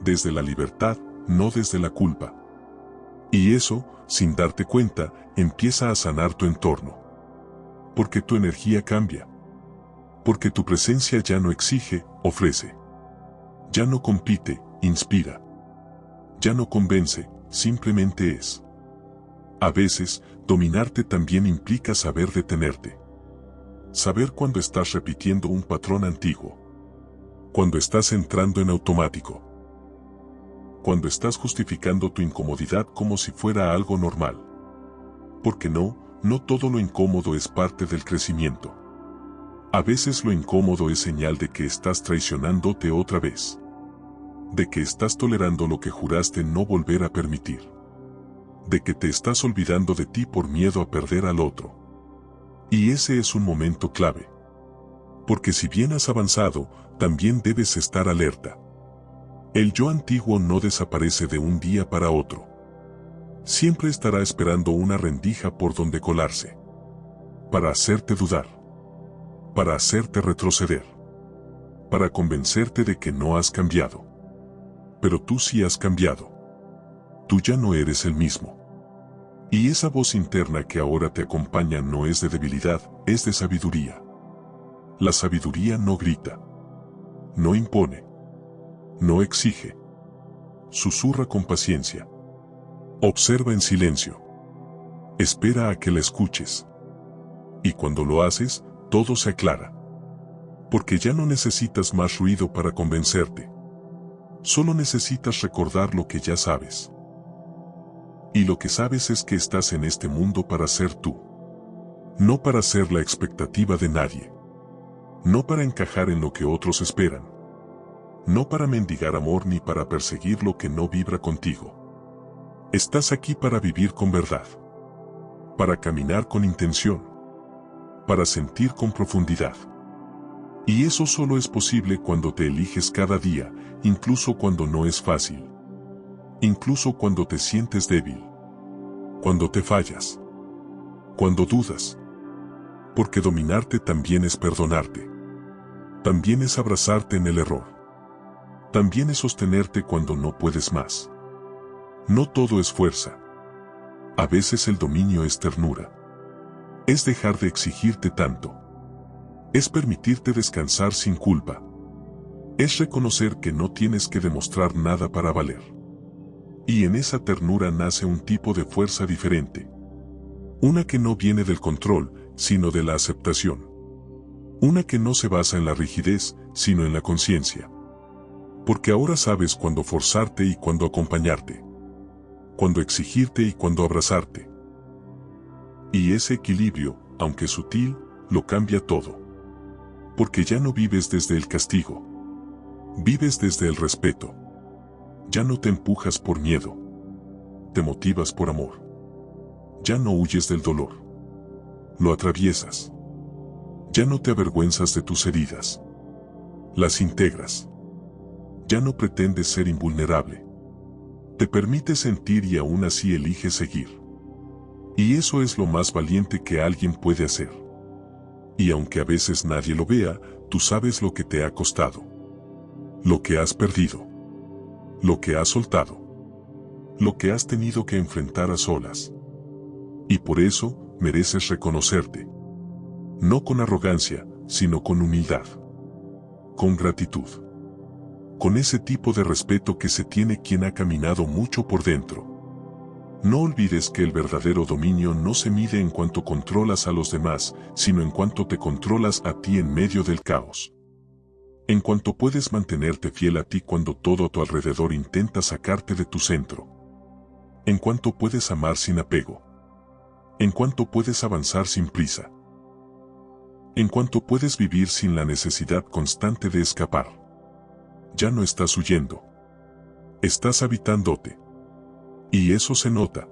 A: Desde la libertad, no desde la culpa. Y eso, sin darte cuenta, empieza a sanar tu entorno. Porque tu energía cambia. Porque tu presencia ya no exige, ofrece. Ya no compite, inspira. Ya no convence, simplemente es. A veces, dominarte también implica saber detenerte. Saber cuando estás repitiendo un patrón antiguo. Cuando estás entrando en automático. Cuando estás justificando tu incomodidad como si fuera algo normal. Porque no todo lo incómodo es parte del crecimiento. A veces lo incómodo es señal de que estás traicionándote otra vez. De que estás tolerando lo que juraste no volver a permitir. De que te estás olvidando de ti por miedo a perder al otro. Y ese es un momento clave. Porque si bien has avanzado, también debes estar alerta. El yo antiguo no desaparece de un día para otro. Siempre estará esperando una rendija por donde colarse. Para hacerte dudar. Para hacerte retroceder. Para convencerte de que no has cambiado. Pero tú sí has cambiado. Tú ya no eres el mismo. Y esa voz interna que ahora te acompaña no es de debilidad, es de sabiduría. La sabiduría no grita. No impone. No exige. Susurra con paciencia. Observa en silencio. Espera a que la escuches. Y cuando lo haces, todo se aclara. Porque ya no necesitas más ruido para convencerte. Solo necesitas recordar lo que ya sabes. Y lo que sabes es que estás en este mundo para ser tú. No para ser la expectativa de nadie. No para encajar en lo que otros esperan. No para mendigar amor ni para perseguir lo que no vibra contigo. Estás aquí para vivir con verdad. Para caminar con intención. Para sentir con profundidad. Y eso solo es posible cuando te eliges cada día, incluso cuando no es fácil. Incluso cuando te sientes débil. Cuando te fallas. Cuando dudas. Porque dominarte también es perdonarte. También es abrazarte en el error. También es sostenerte cuando no puedes más. No todo es fuerza. A veces el dominio es ternura. Es dejar de exigirte tanto. Es permitirte descansar sin culpa. Es reconocer que no tienes que demostrar nada para valer. Y en esa ternura nace un tipo de fuerza diferente. Una que no viene del control, sino de la aceptación. Una que no se basa en la rigidez, sino en la conciencia. Porque ahora sabes cuándo forzarte y cuándo acompañarte. Cuándo exigirte y cuándo abrazarte. Y ese equilibrio, aunque sutil, lo cambia todo. Porque ya no vives desde el castigo. Vives desde el respeto. Ya no te empujas por miedo. Te motivas por amor. Ya no huyes del dolor. Lo atraviesas. Ya no te avergüenzas de tus heridas. Las integras. Ya no pretendes ser invulnerable. Te permites sentir y aún así eliges seguir. Y eso es lo más valiente que alguien puede hacer. Y aunque a veces nadie lo vea, tú sabes lo que te ha costado. Lo que has perdido. Lo que has soltado. Lo que has tenido que enfrentar a solas. Y por eso, mereces reconocerte. No con arrogancia, sino con humildad. Con gratitud. Con ese tipo de respeto que se tiene quien ha caminado mucho por dentro. No olvides que el verdadero dominio no se mide en cuanto controlas a los demás, sino en cuanto te controlas a ti en medio del caos. En cuanto puedes mantenerte fiel a ti cuando todo a tu alrededor intenta sacarte de tu centro. En cuanto puedes amar sin apego. En cuanto puedes avanzar sin prisa. En cuanto puedes vivir sin la necesidad constante de escapar. Ya no estás huyendo. Estás habitándote. Y eso se nota.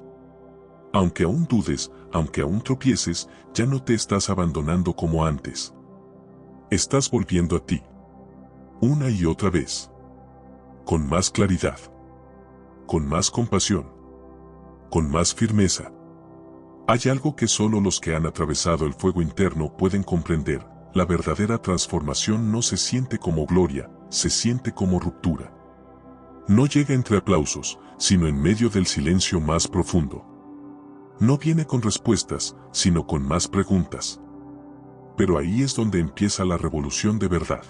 A: Aunque aún dudes, aunque aún tropieces, ya no te estás abandonando como antes. Estás volviendo a ti. Una y otra vez. Con más claridad. Con más compasión. Con más firmeza. Hay algo que solo los que han atravesado el fuego interno pueden comprender. La verdadera transformación no se siente como gloria, se siente como ruptura. No llega entre aplausos, sino en medio del silencio más profundo. No viene con respuestas, sino con más preguntas. Pero ahí es donde empieza la revolución de verdad.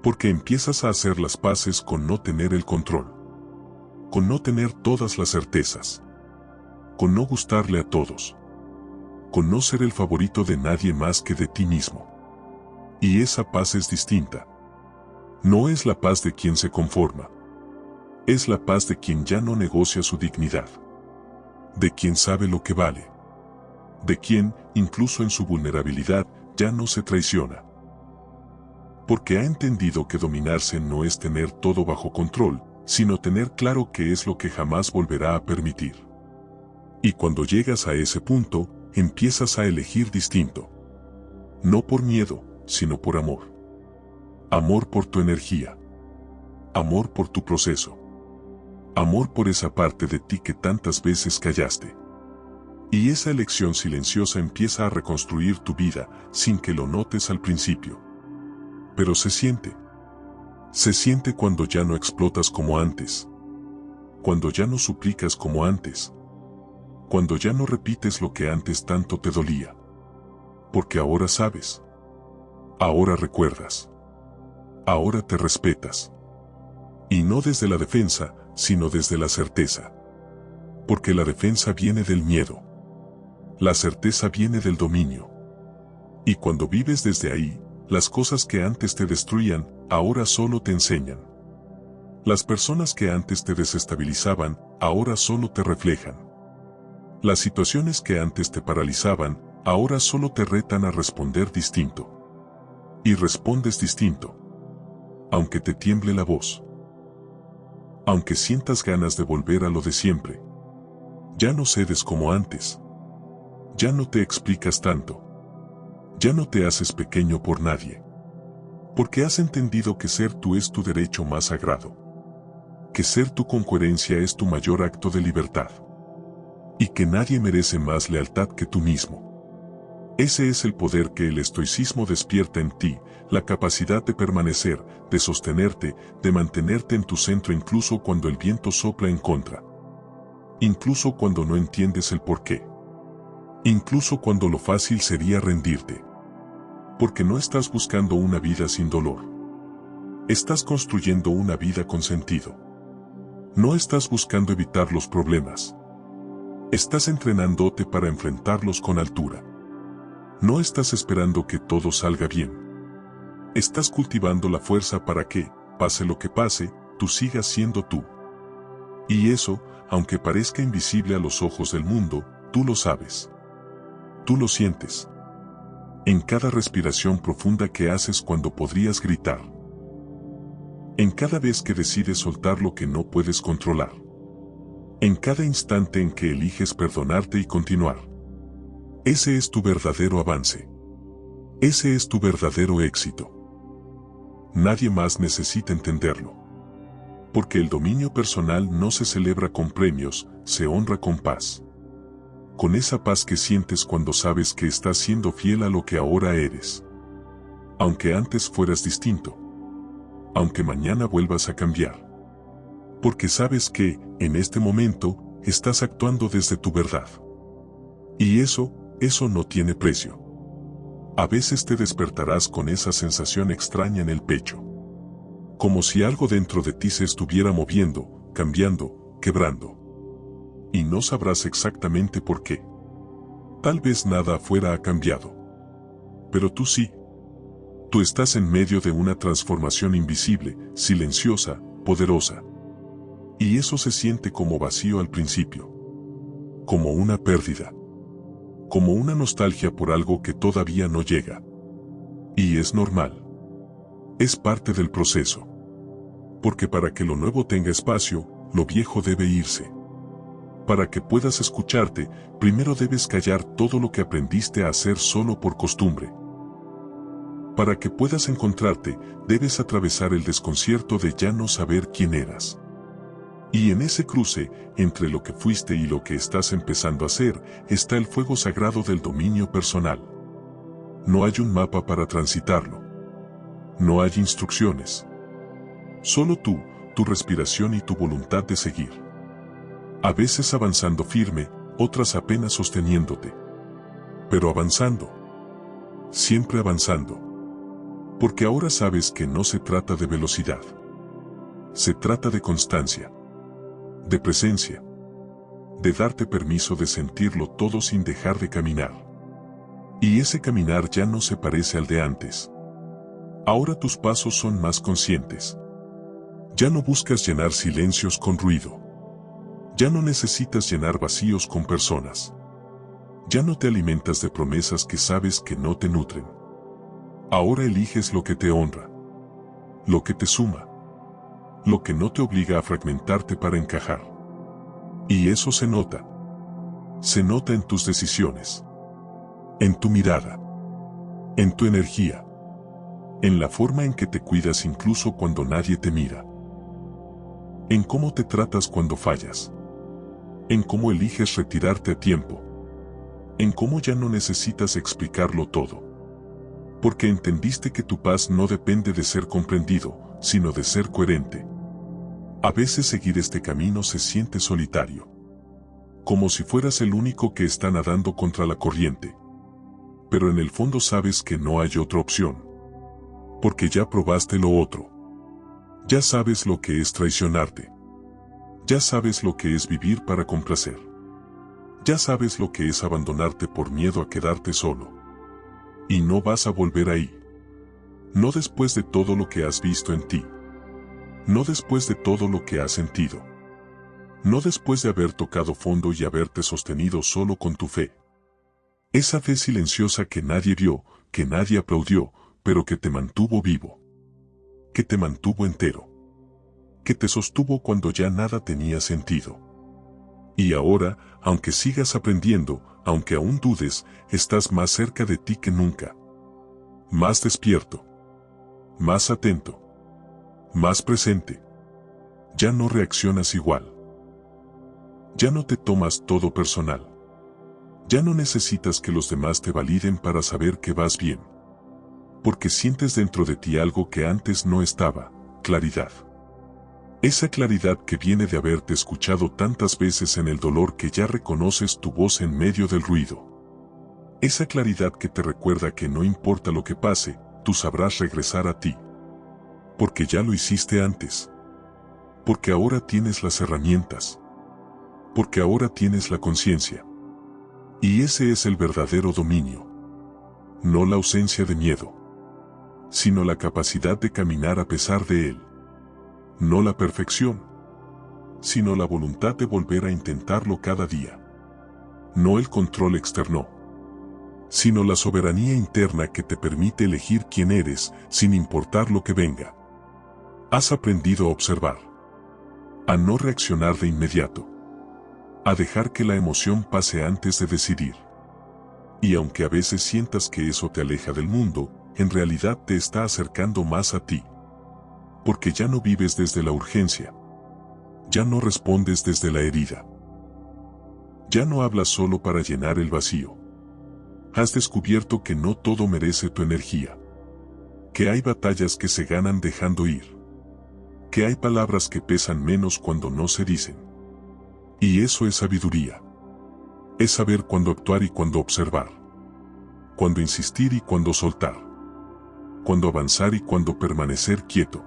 A: Porque empiezas a hacer las paces con no tener el control. Con no tener todas las certezas. Con no gustarle a todos. Con no ser el favorito de nadie más que de ti mismo. Y esa paz es distinta. No es la paz de quien se conforma. Es la paz de quien ya no negocia su dignidad. De quien sabe lo que vale. De quien, incluso en su vulnerabilidad, ya no se traiciona. Porque ha entendido que dominarse no es tener todo bajo control, sino tener claro qué es lo que jamás volverá a permitir. Y cuando llegas a ese punto, empiezas a elegir distinto. No por miedo, sino por amor. Amor por tu energía. Amor por tu proceso. Amor por esa parte de ti que tantas veces callaste. Y esa elección silenciosa empieza a reconstruir tu vida sin que lo notes al principio. Pero se siente. Se siente cuando ya no explotas como antes. Cuando ya no suplicas como antes. Cuando ya no repites lo que antes tanto te dolía. Porque ahora sabes. Ahora recuerdas. Ahora te respetas. Y no desde la defensa, sino desde la certeza. Porque la defensa viene del miedo. La certeza viene del dominio. Y cuando vives desde ahí, las cosas que antes te destruían, ahora solo te enseñan. Las personas que antes te desestabilizaban, ahora solo te reflejan. Las situaciones que antes te paralizaban, ahora solo te retan a responder distinto. Y respondes distinto. Aunque te tiemble la voz. Aunque sientas ganas de volver a lo de siempre. Ya no cedes como antes. Ya no te explicas tanto. Ya no te haces pequeño por nadie. Porque has entendido que ser tú es tu derecho más sagrado. Que ser tú con coherencia es tu mayor acto de libertad. Y que nadie merece más lealtad que tú mismo. Ese es el poder que el estoicismo despierta en ti, la capacidad de permanecer, de sostenerte, de mantenerte en tu centro incluso cuando el viento sopla en contra. Incluso cuando no entiendes el porqué. Incluso cuando lo fácil sería rendirte. Porque no estás buscando una vida sin dolor. Estás construyendo una vida con sentido. No estás buscando evitar los problemas. Estás entrenándote para enfrentarlos con altura. No estás esperando que todo salga bien. Estás cultivando la fuerza para que, pase lo que pase, tú sigas siendo tú. Y eso, aunque parezca invisible a los ojos del mundo, tú lo sabes. Tú lo sientes. En cada respiración profunda que haces cuando podrías gritar. En cada vez que decides soltar lo que no puedes controlar. En cada instante en que eliges perdonarte y continuar. Ese es tu verdadero avance. Ese es tu verdadero éxito. Nadie más necesita entenderlo. Porque el dominio personal no se celebra con premios, se honra con paz. Con esa paz que sientes cuando sabes que estás siendo fiel a lo que ahora eres. Aunque antes fueras distinto. Aunque mañana vuelvas a cambiar. Porque sabes que, en este momento, estás actuando desde tu verdad. Y eso no tiene precio. A veces te despertarás con esa sensación extraña en el pecho. Como si algo dentro de ti se estuviera moviendo, cambiando, quebrando. Y no sabrás exactamente por qué. Tal vez nada afuera ha cambiado. Pero tú sí. Tú estás en medio de una transformación invisible, silenciosa, poderosa. Y eso se siente como vacío al principio. Como una pérdida. Como una nostalgia por algo que todavía no llega. Y es normal. Es parte del proceso. Porque para que lo nuevo tenga espacio, lo viejo debe irse. Para que puedas escucharte, primero debes callar todo lo que aprendiste a hacer solo por costumbre. Para que puedas encontrarte, debes atravesar el desconcierto de ya no saber quién eras. Y en ese cruce, entre lo que fuiste y lo que estás empezando a ser, está el fuego sagrado del dominio personal. No hay un mapa para transitarlo. No hay instrucciones. Solo tú, tu respiración y tu voluntad de seguir. A veces avanzando firme, otras apenas sosteniéndote. Pero avanzando. Siempre avanzando. Porque ahora sabes que no se trata de velocidad. Se trata de constancia. De presencia. De darte permiso de sentirlo todo sin dejar de caminar. Y ese caminar ya no se parece al de antes. Ahora tus pasos son más conscientes. Ya no buscas llenar silencios con ruido. Ya no necesitas llenar vacíos con personas. Ya no te alimentas de promesas que sabes que no te nutren. Ahora eliges lo que te honra. Lo que te suma. Lo que no te obliga a fragmentarte para encajar. Y eso se nota. Se nota en tus decisiones. En tu mirada. En tu energía. En la forma en que te cuidas incluso cuando nadie te mira. En cómo te tratas cuando fallas. En cómo eliges retirarte a tiempo. En cómo ya no necesitas explicarlo todo. Porque entendiste que tu paz no depende de ser comprendido, sino de ser coherente. A veces seguir este camino se siente solitario. Como si fueras el único que está nadando contra la corriente. Pero en el fondo sabes que no hay otra opción. Porque ya probaste lo otro. Ya sabes lo que es traicionarte. Ya sabes lo que es vivir para complacer. Ya sabes lo que es abandonarte por miedo a quedarte solo. Y no vas a volver ahí. No después de todo lo que has visto en ti. No después de todo lo que has sentido. No después de haber tocado fondo y haberte sostenido solo con tu fe. Esa fe silenciosa que nadie vio, que nadie aplaudió, pero que te mantuvo vivo. Que te mantuvo entero. Que te sostuvo cuando ya nada tenía sentido. Y ahora, aunque sigas aprendiendo, aunque aún dudes, estás más cerca de ti que nunca. Más despierto. Más atento. Más presente. Ya no reaccionas igual. Ya no te tomas todo personal. Ya no necesitas que los demás te validen para saber que vas bien. Porque sientes dentro de ti algo que antes no estaba, claridad. Esa claridad que viene de haberte escuchado tantas veces en el dolor que ya reconoces tu voz en medio del ruido. Esa claridad que te recuerda que no importa lo que pase, tú sabrás regresar a ti. Porque ya lo hiciste antes. Porque ahora tienes las herramientas. Porque ahora tienes la conciencia. Y ese es el verdadero dominio. No la ausencia de miedo. Sino la capacidad de caminar a pesar de él. No la perfección, sino la voluntad de volver a intentarlo cada día. No el control externo, sino la soberanía interna que te permite elegir quién eres, sin importar lo que venga. Has aprendido a observar, a no reaccionar de inmediato, a dejar que la emoción pase antes de decidir. Y aunque a veces sientas que eso te aleja del mundo, en realidad te está acercando más a ti. Porque ya no vives desde la urgencia. Ya no respondes desde la herida. Ya no hablas solo para llenar el vacío. Has descubierto que no todo merece tu energía. Que hay batallas que se ganan dejando ir. Que hay palabras que pesan menos cuando no se dicen. Y eso es sabiduría. Es saber cuándo actuar y cuándo observar. cuándo insistir y cuándo soltar, cuándo avanzar y cuándo permanecer quieto.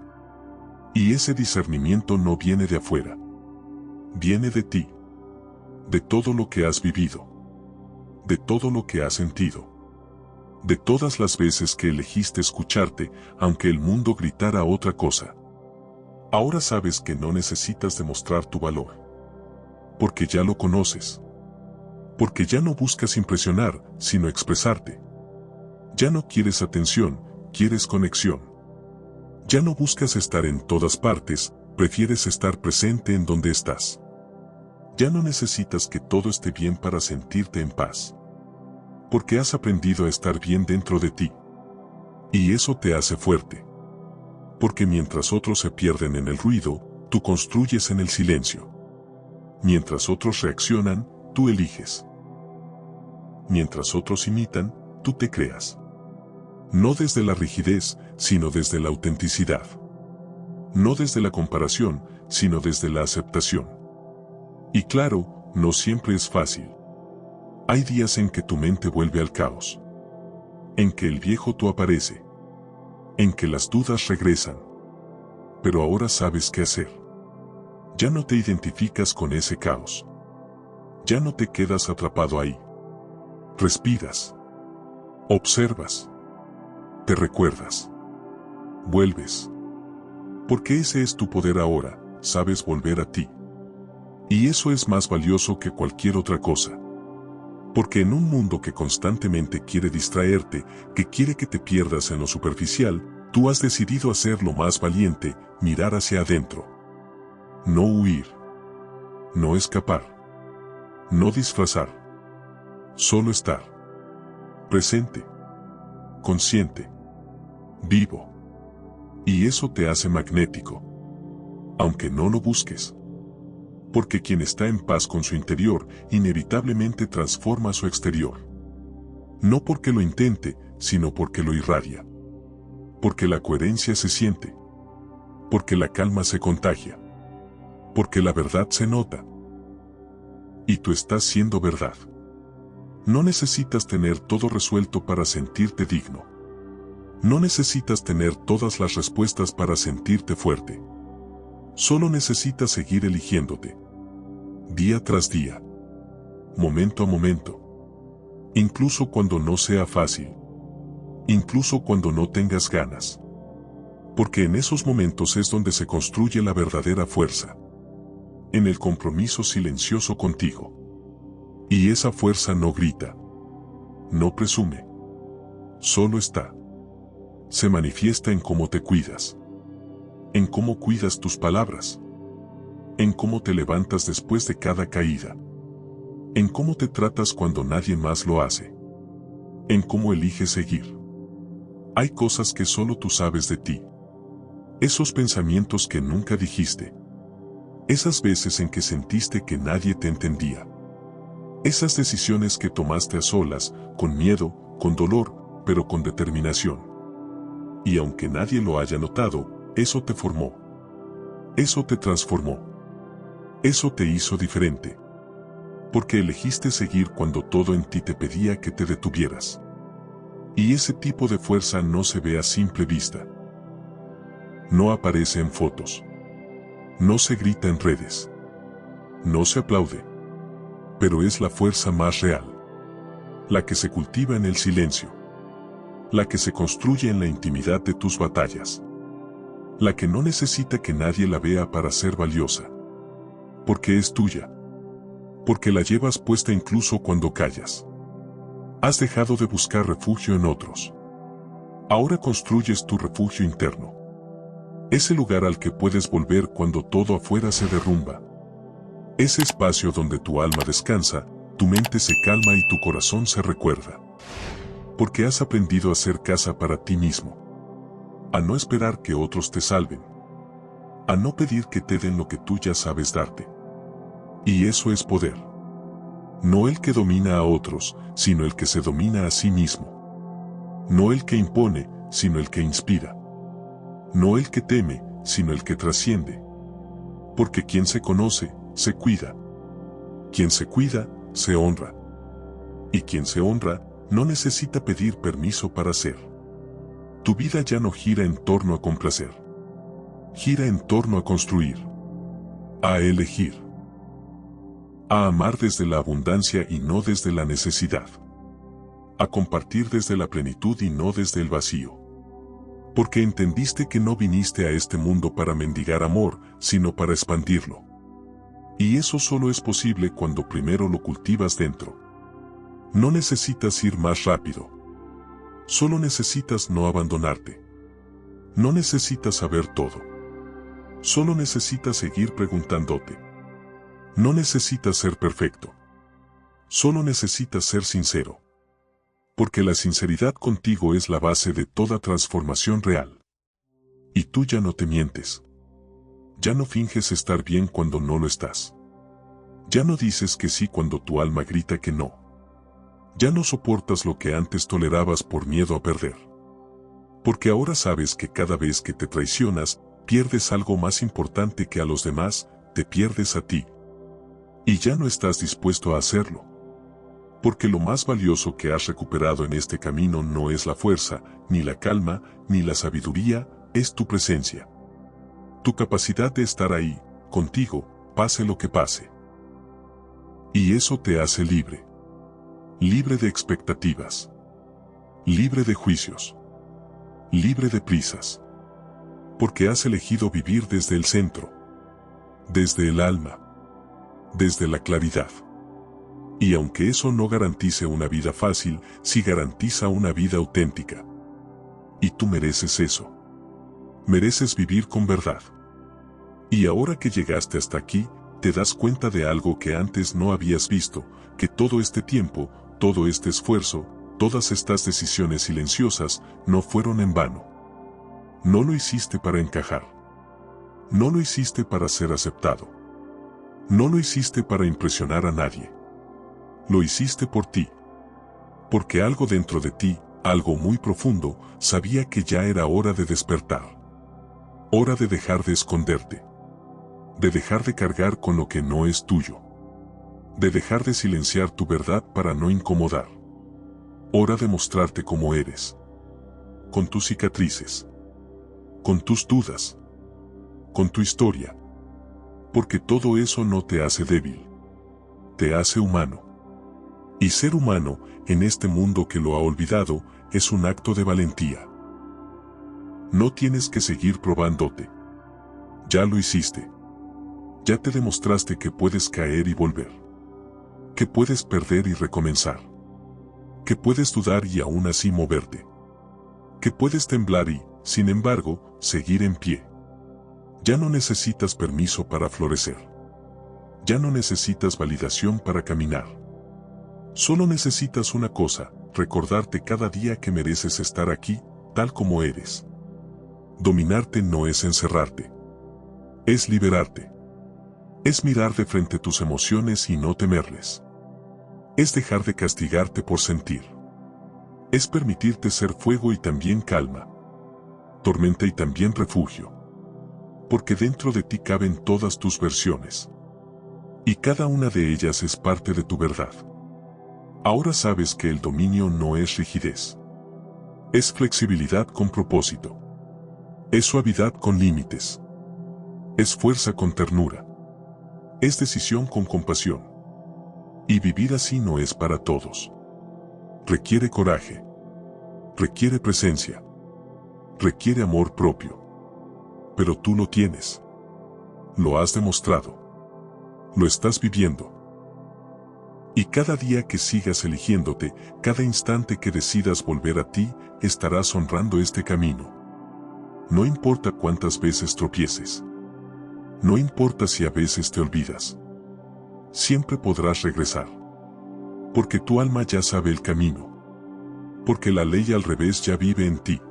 A: Y ese discernimiento no viene de afuera, viene de ti, de todo lo que has vivido, de todo lo que has sentido, de todas las veces que elegiste escucharte, aunque el mundo gritara otra cosa. Ahora sabes que no necesitas demostrar tu valor, porque ya lo conoces, porque ya no buscas impresionar, sino expresarte. Ya no quieres atención, quieres conexión. Ya no buscas estar en todas partes, prefieres estar presente en donde estás. Ya no necesitas que todo esté bien para sentirte en paz, porque has aprendido a estar bien dentro de ti. Y eso te hace fuerte. Porque mientras otros se pierden en el ruido, tú construyes en el silencio. Mientras otros reaccionan, tú eliges. Mientras otros imitan, tú te creas. No desde la rigidez, sino desde la autenticidad. No desde la comparación, sino desde la aceptación. Y claro, no siempre es fácil. Hay días en que tu mente vuelve al caos. En que el viejo tú aparece. En que las dudas regresan. Pero ahora sabes qué hacer. Ya no te identificas con ese caos. Ya no te quedas atrapado ahí. Respiras. Observas. Te recuerdas. Vuelves. Porque ese es tu poder ahora, sabes volver a ti. Y eso es más valioso que cualquier otra cosa. Porque en un mundo que constantemente quiere distraerte, que quiere que te pierdas en lo superficial, tú has decidido hacer lo más valiente, mirar hacia adentro. No huir. No escapar. No disfrazar. Solo estar. Presente. Consciente. Vivo. Y eso te hace magnético. Aunque no lo busques. Porque quien está en paz con su interior, inevitablemente transforma su exterior. No porque lo intente, sino porque lo irradia. Porque la coherencia se siente. Porque la calma se contagia. Porque la verdad se nota. Y tú estás siendo verdad. No necesitas tener todo resuelto para sentirte digno. No necesitas tener todas las respuestas para sentirte fuerte. Solo necesitas seguir eligiéndote. Día tras día. Momento a momento. Incluso cuando no sea fácil. Incluso cuando no tengas ganas. Porque en esos momentos es donde se construye la verdadera fuerza. En el compromiso silencioso contigo. Y esa fuerza no grita. No presume. Solo está. Se manifiesta en cómo te cuidas. En cómo cuidas tus palabras. En cómo te levantas después de cada caída. En cómo te tratas cuando nadie más lo hace. En cómo eliges seguir. Hay cosas que solo tú sabes de ti. Esos pensamientos que nunca dijiste. Esas veces en que sentiste que nadie te entendía. Esas decisiones que tomaste a solas, con miedo, con dolor, pero con determinación. Y aunque nadie lo haya notado, eso te formó. Eso te transformó. Eso te hizo diferente. Porque elegiste seguir cuando todo en ti te pedía que te detuvieras. Y ese tipo de fuerza no se ve a simple vista. No aparece en fotos. No se grita en redes. No se aplaude. Pero es la fuerza más real. La que se cultiva en el silencio. La que se construye en la intimidad de tus batallas. La que no necesita que nadie la vea para ser valiosa. Porque es tuya. Porque la llevas puesta incluso cuando callas. Has dejado de buscar refugio en otros. Ahora construyes tu refugio interno. Ese lugar al que puedes volver cuando todo afuera se derrumba. Ese espacio donde tu alma descansa, tu mente se calma y tu corazón se recuerda. Porque has aprendido a hacer casa para ti mismo. A no esperar que otros te salven. A no pedir que te den lo que tú ya sabes darte. Y eso es poder. No el que domina a otros, sino el que se domina a sí mismo. No el que impone, sino el que inspira. No el que teme, sino el que trasciende. Porque quien se conoce, se cuida. Quien se cuida, se honra. Y quien se honra, no necesita pedir permiso para ser. Tu vida ya no gira en torno a complacer. Gira en torno a construir. A elegir. A amar desde la abundancia y no desde la necesidad. A compartir desde la plenitud y no desde el vacío. Porque entendiste que no viniste a este mundo para mendigar amor, sino para expandirlo. Y eso solo es posible cuando primero lo cultivas dentro. No necesitas ir más rápido. Solo necesitas no abandonarte. No necesitas saber todo. Solo necesitas seguir preguntándote. No necesitas ser perfecto. Solo necesitas ser sincero. Porque la sinceridad contigo es la base de toda transformación real. Y tú ya no te mientes. Ya no finges estar bien cuando no lo estás. Ya no dices que sí cuando tu alma grita que no. Ya no soportas lo que antes tolerabas por miedo a perder. Porque ahora sabes que cada vez que te traicionas, pierdes algo más importante que a los demás, te pierdes a ti. Y ya no estás dispuesto a hacerlo. Porque lo más valioso que has recuperado en este camino no es la fuerza, ni la calma, ni la sabiduría, es tu presencia. Tu capacidad de estar ahí, contigo, pase lo que pase. Y eso te hace libre. Libre de expectativas. Libre de juicios. Libre de prisas. Porque has elegido vivir desde el centro. Desde el alma. Desde la claridad. Y aunque eso no garantice una vida fácil, sí garantiza una vida auténtica. Y tú mereces eso. Mereces vivir con verdad. Y ahora que llegaste hasta aquí, te das cuenta de algo que antes no habías visto, que todo este tiempo, todo este esfuerzo, todas estas decisiones silenciosas, no fueron en vano. No lo hiciste para encajar. No lo hiciste para ser aceptado. No lo hiciste para impresionar a nadie. Lo hiciste por ti. Porque algo dentro de ti, algo muy profundo, sabía que ya era hora de despertar. Hora de dejar de esconderte. De dejar de cargar con lo que no es tuyo. De dejar de silenciar tu verdad para no incomodar. Hora de mostrarte como eres. Con tus cicatrices. Con tus dudas. Con tu historia. Porque todo eso no te hace débil. Te hace humano. Y ser humano, en este mundo que lo ha olvidado, es un acto de valentía. No tienes que seguir probándote. Ya lo hiciste. Ya te demostraste que puedes caer y volver. Que puedes perder y recomenzar. Que puedes dudar y aún así moverte. Que puedes temblar y, sin embargo, seguir en pie. Ya no necesitas permiso para florecer. Ya no necesitas validación para caminar. Solo necesitas una cosa, recordarte cada día que mereces estar aquí, tal como eres. Dominarte no es encerrarte. Es liberarte. Es mirar de frente tus emociones y no temerles. Es dejar de castigarte por sentir. Es permitirte ser fuego y también calma. Tormenta y también refugio. Porque dentro de ti caben todas tus versiones. Y cada una de ellas es parte de tu verdad. Ahora sabes que el dominio no es rigidez. Es flexibilidad con propósito. Es suavidad con límites. Es fuerza con ternura. Es decisión con compasión. Y vivir así no es para todos. Requiere coraje. Requiere presencia. Requiere amor propio. Pero tú lo tienes. Lo has demostrado. Lo estás viviendo. Y cada día que sigas eligiéndote, cada instante que decidas volver a ti, estarás honrando este camino. No importa cuántas veces tropieces. No importa si a veces te olvidas. Siempre podrás regresar. Porque tu alma ya sabe el camino. Porque la ley al revés ya vive en ti.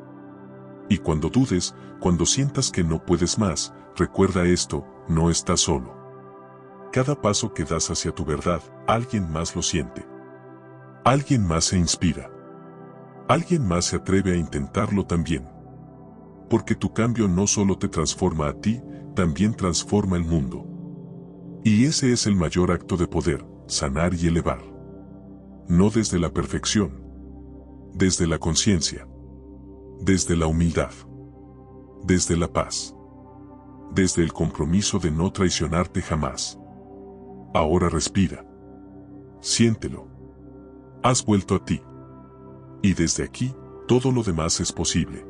A: Y cuando dudes, cuando sientas que no puedes más, recuerda esto, no estás solo. Cada paso que das hacia tu verdad, alguien más lo siente. Alguien más se inspira. Alguien más se atreve a intentarlo también. Porque tu cambio no solo te transforma a ti, también transforma el mundo. Y ese es el mayor acto de poder, sanar y elevar. No desde la perfección, Desde la conciencia. Desde la humildad. Desde la paz. Desde el compromiso de no traicionarte jamás. Ahora respira. Siéntelo. Has vuelto a ti. Y desde aquí, todo lo demás es posible.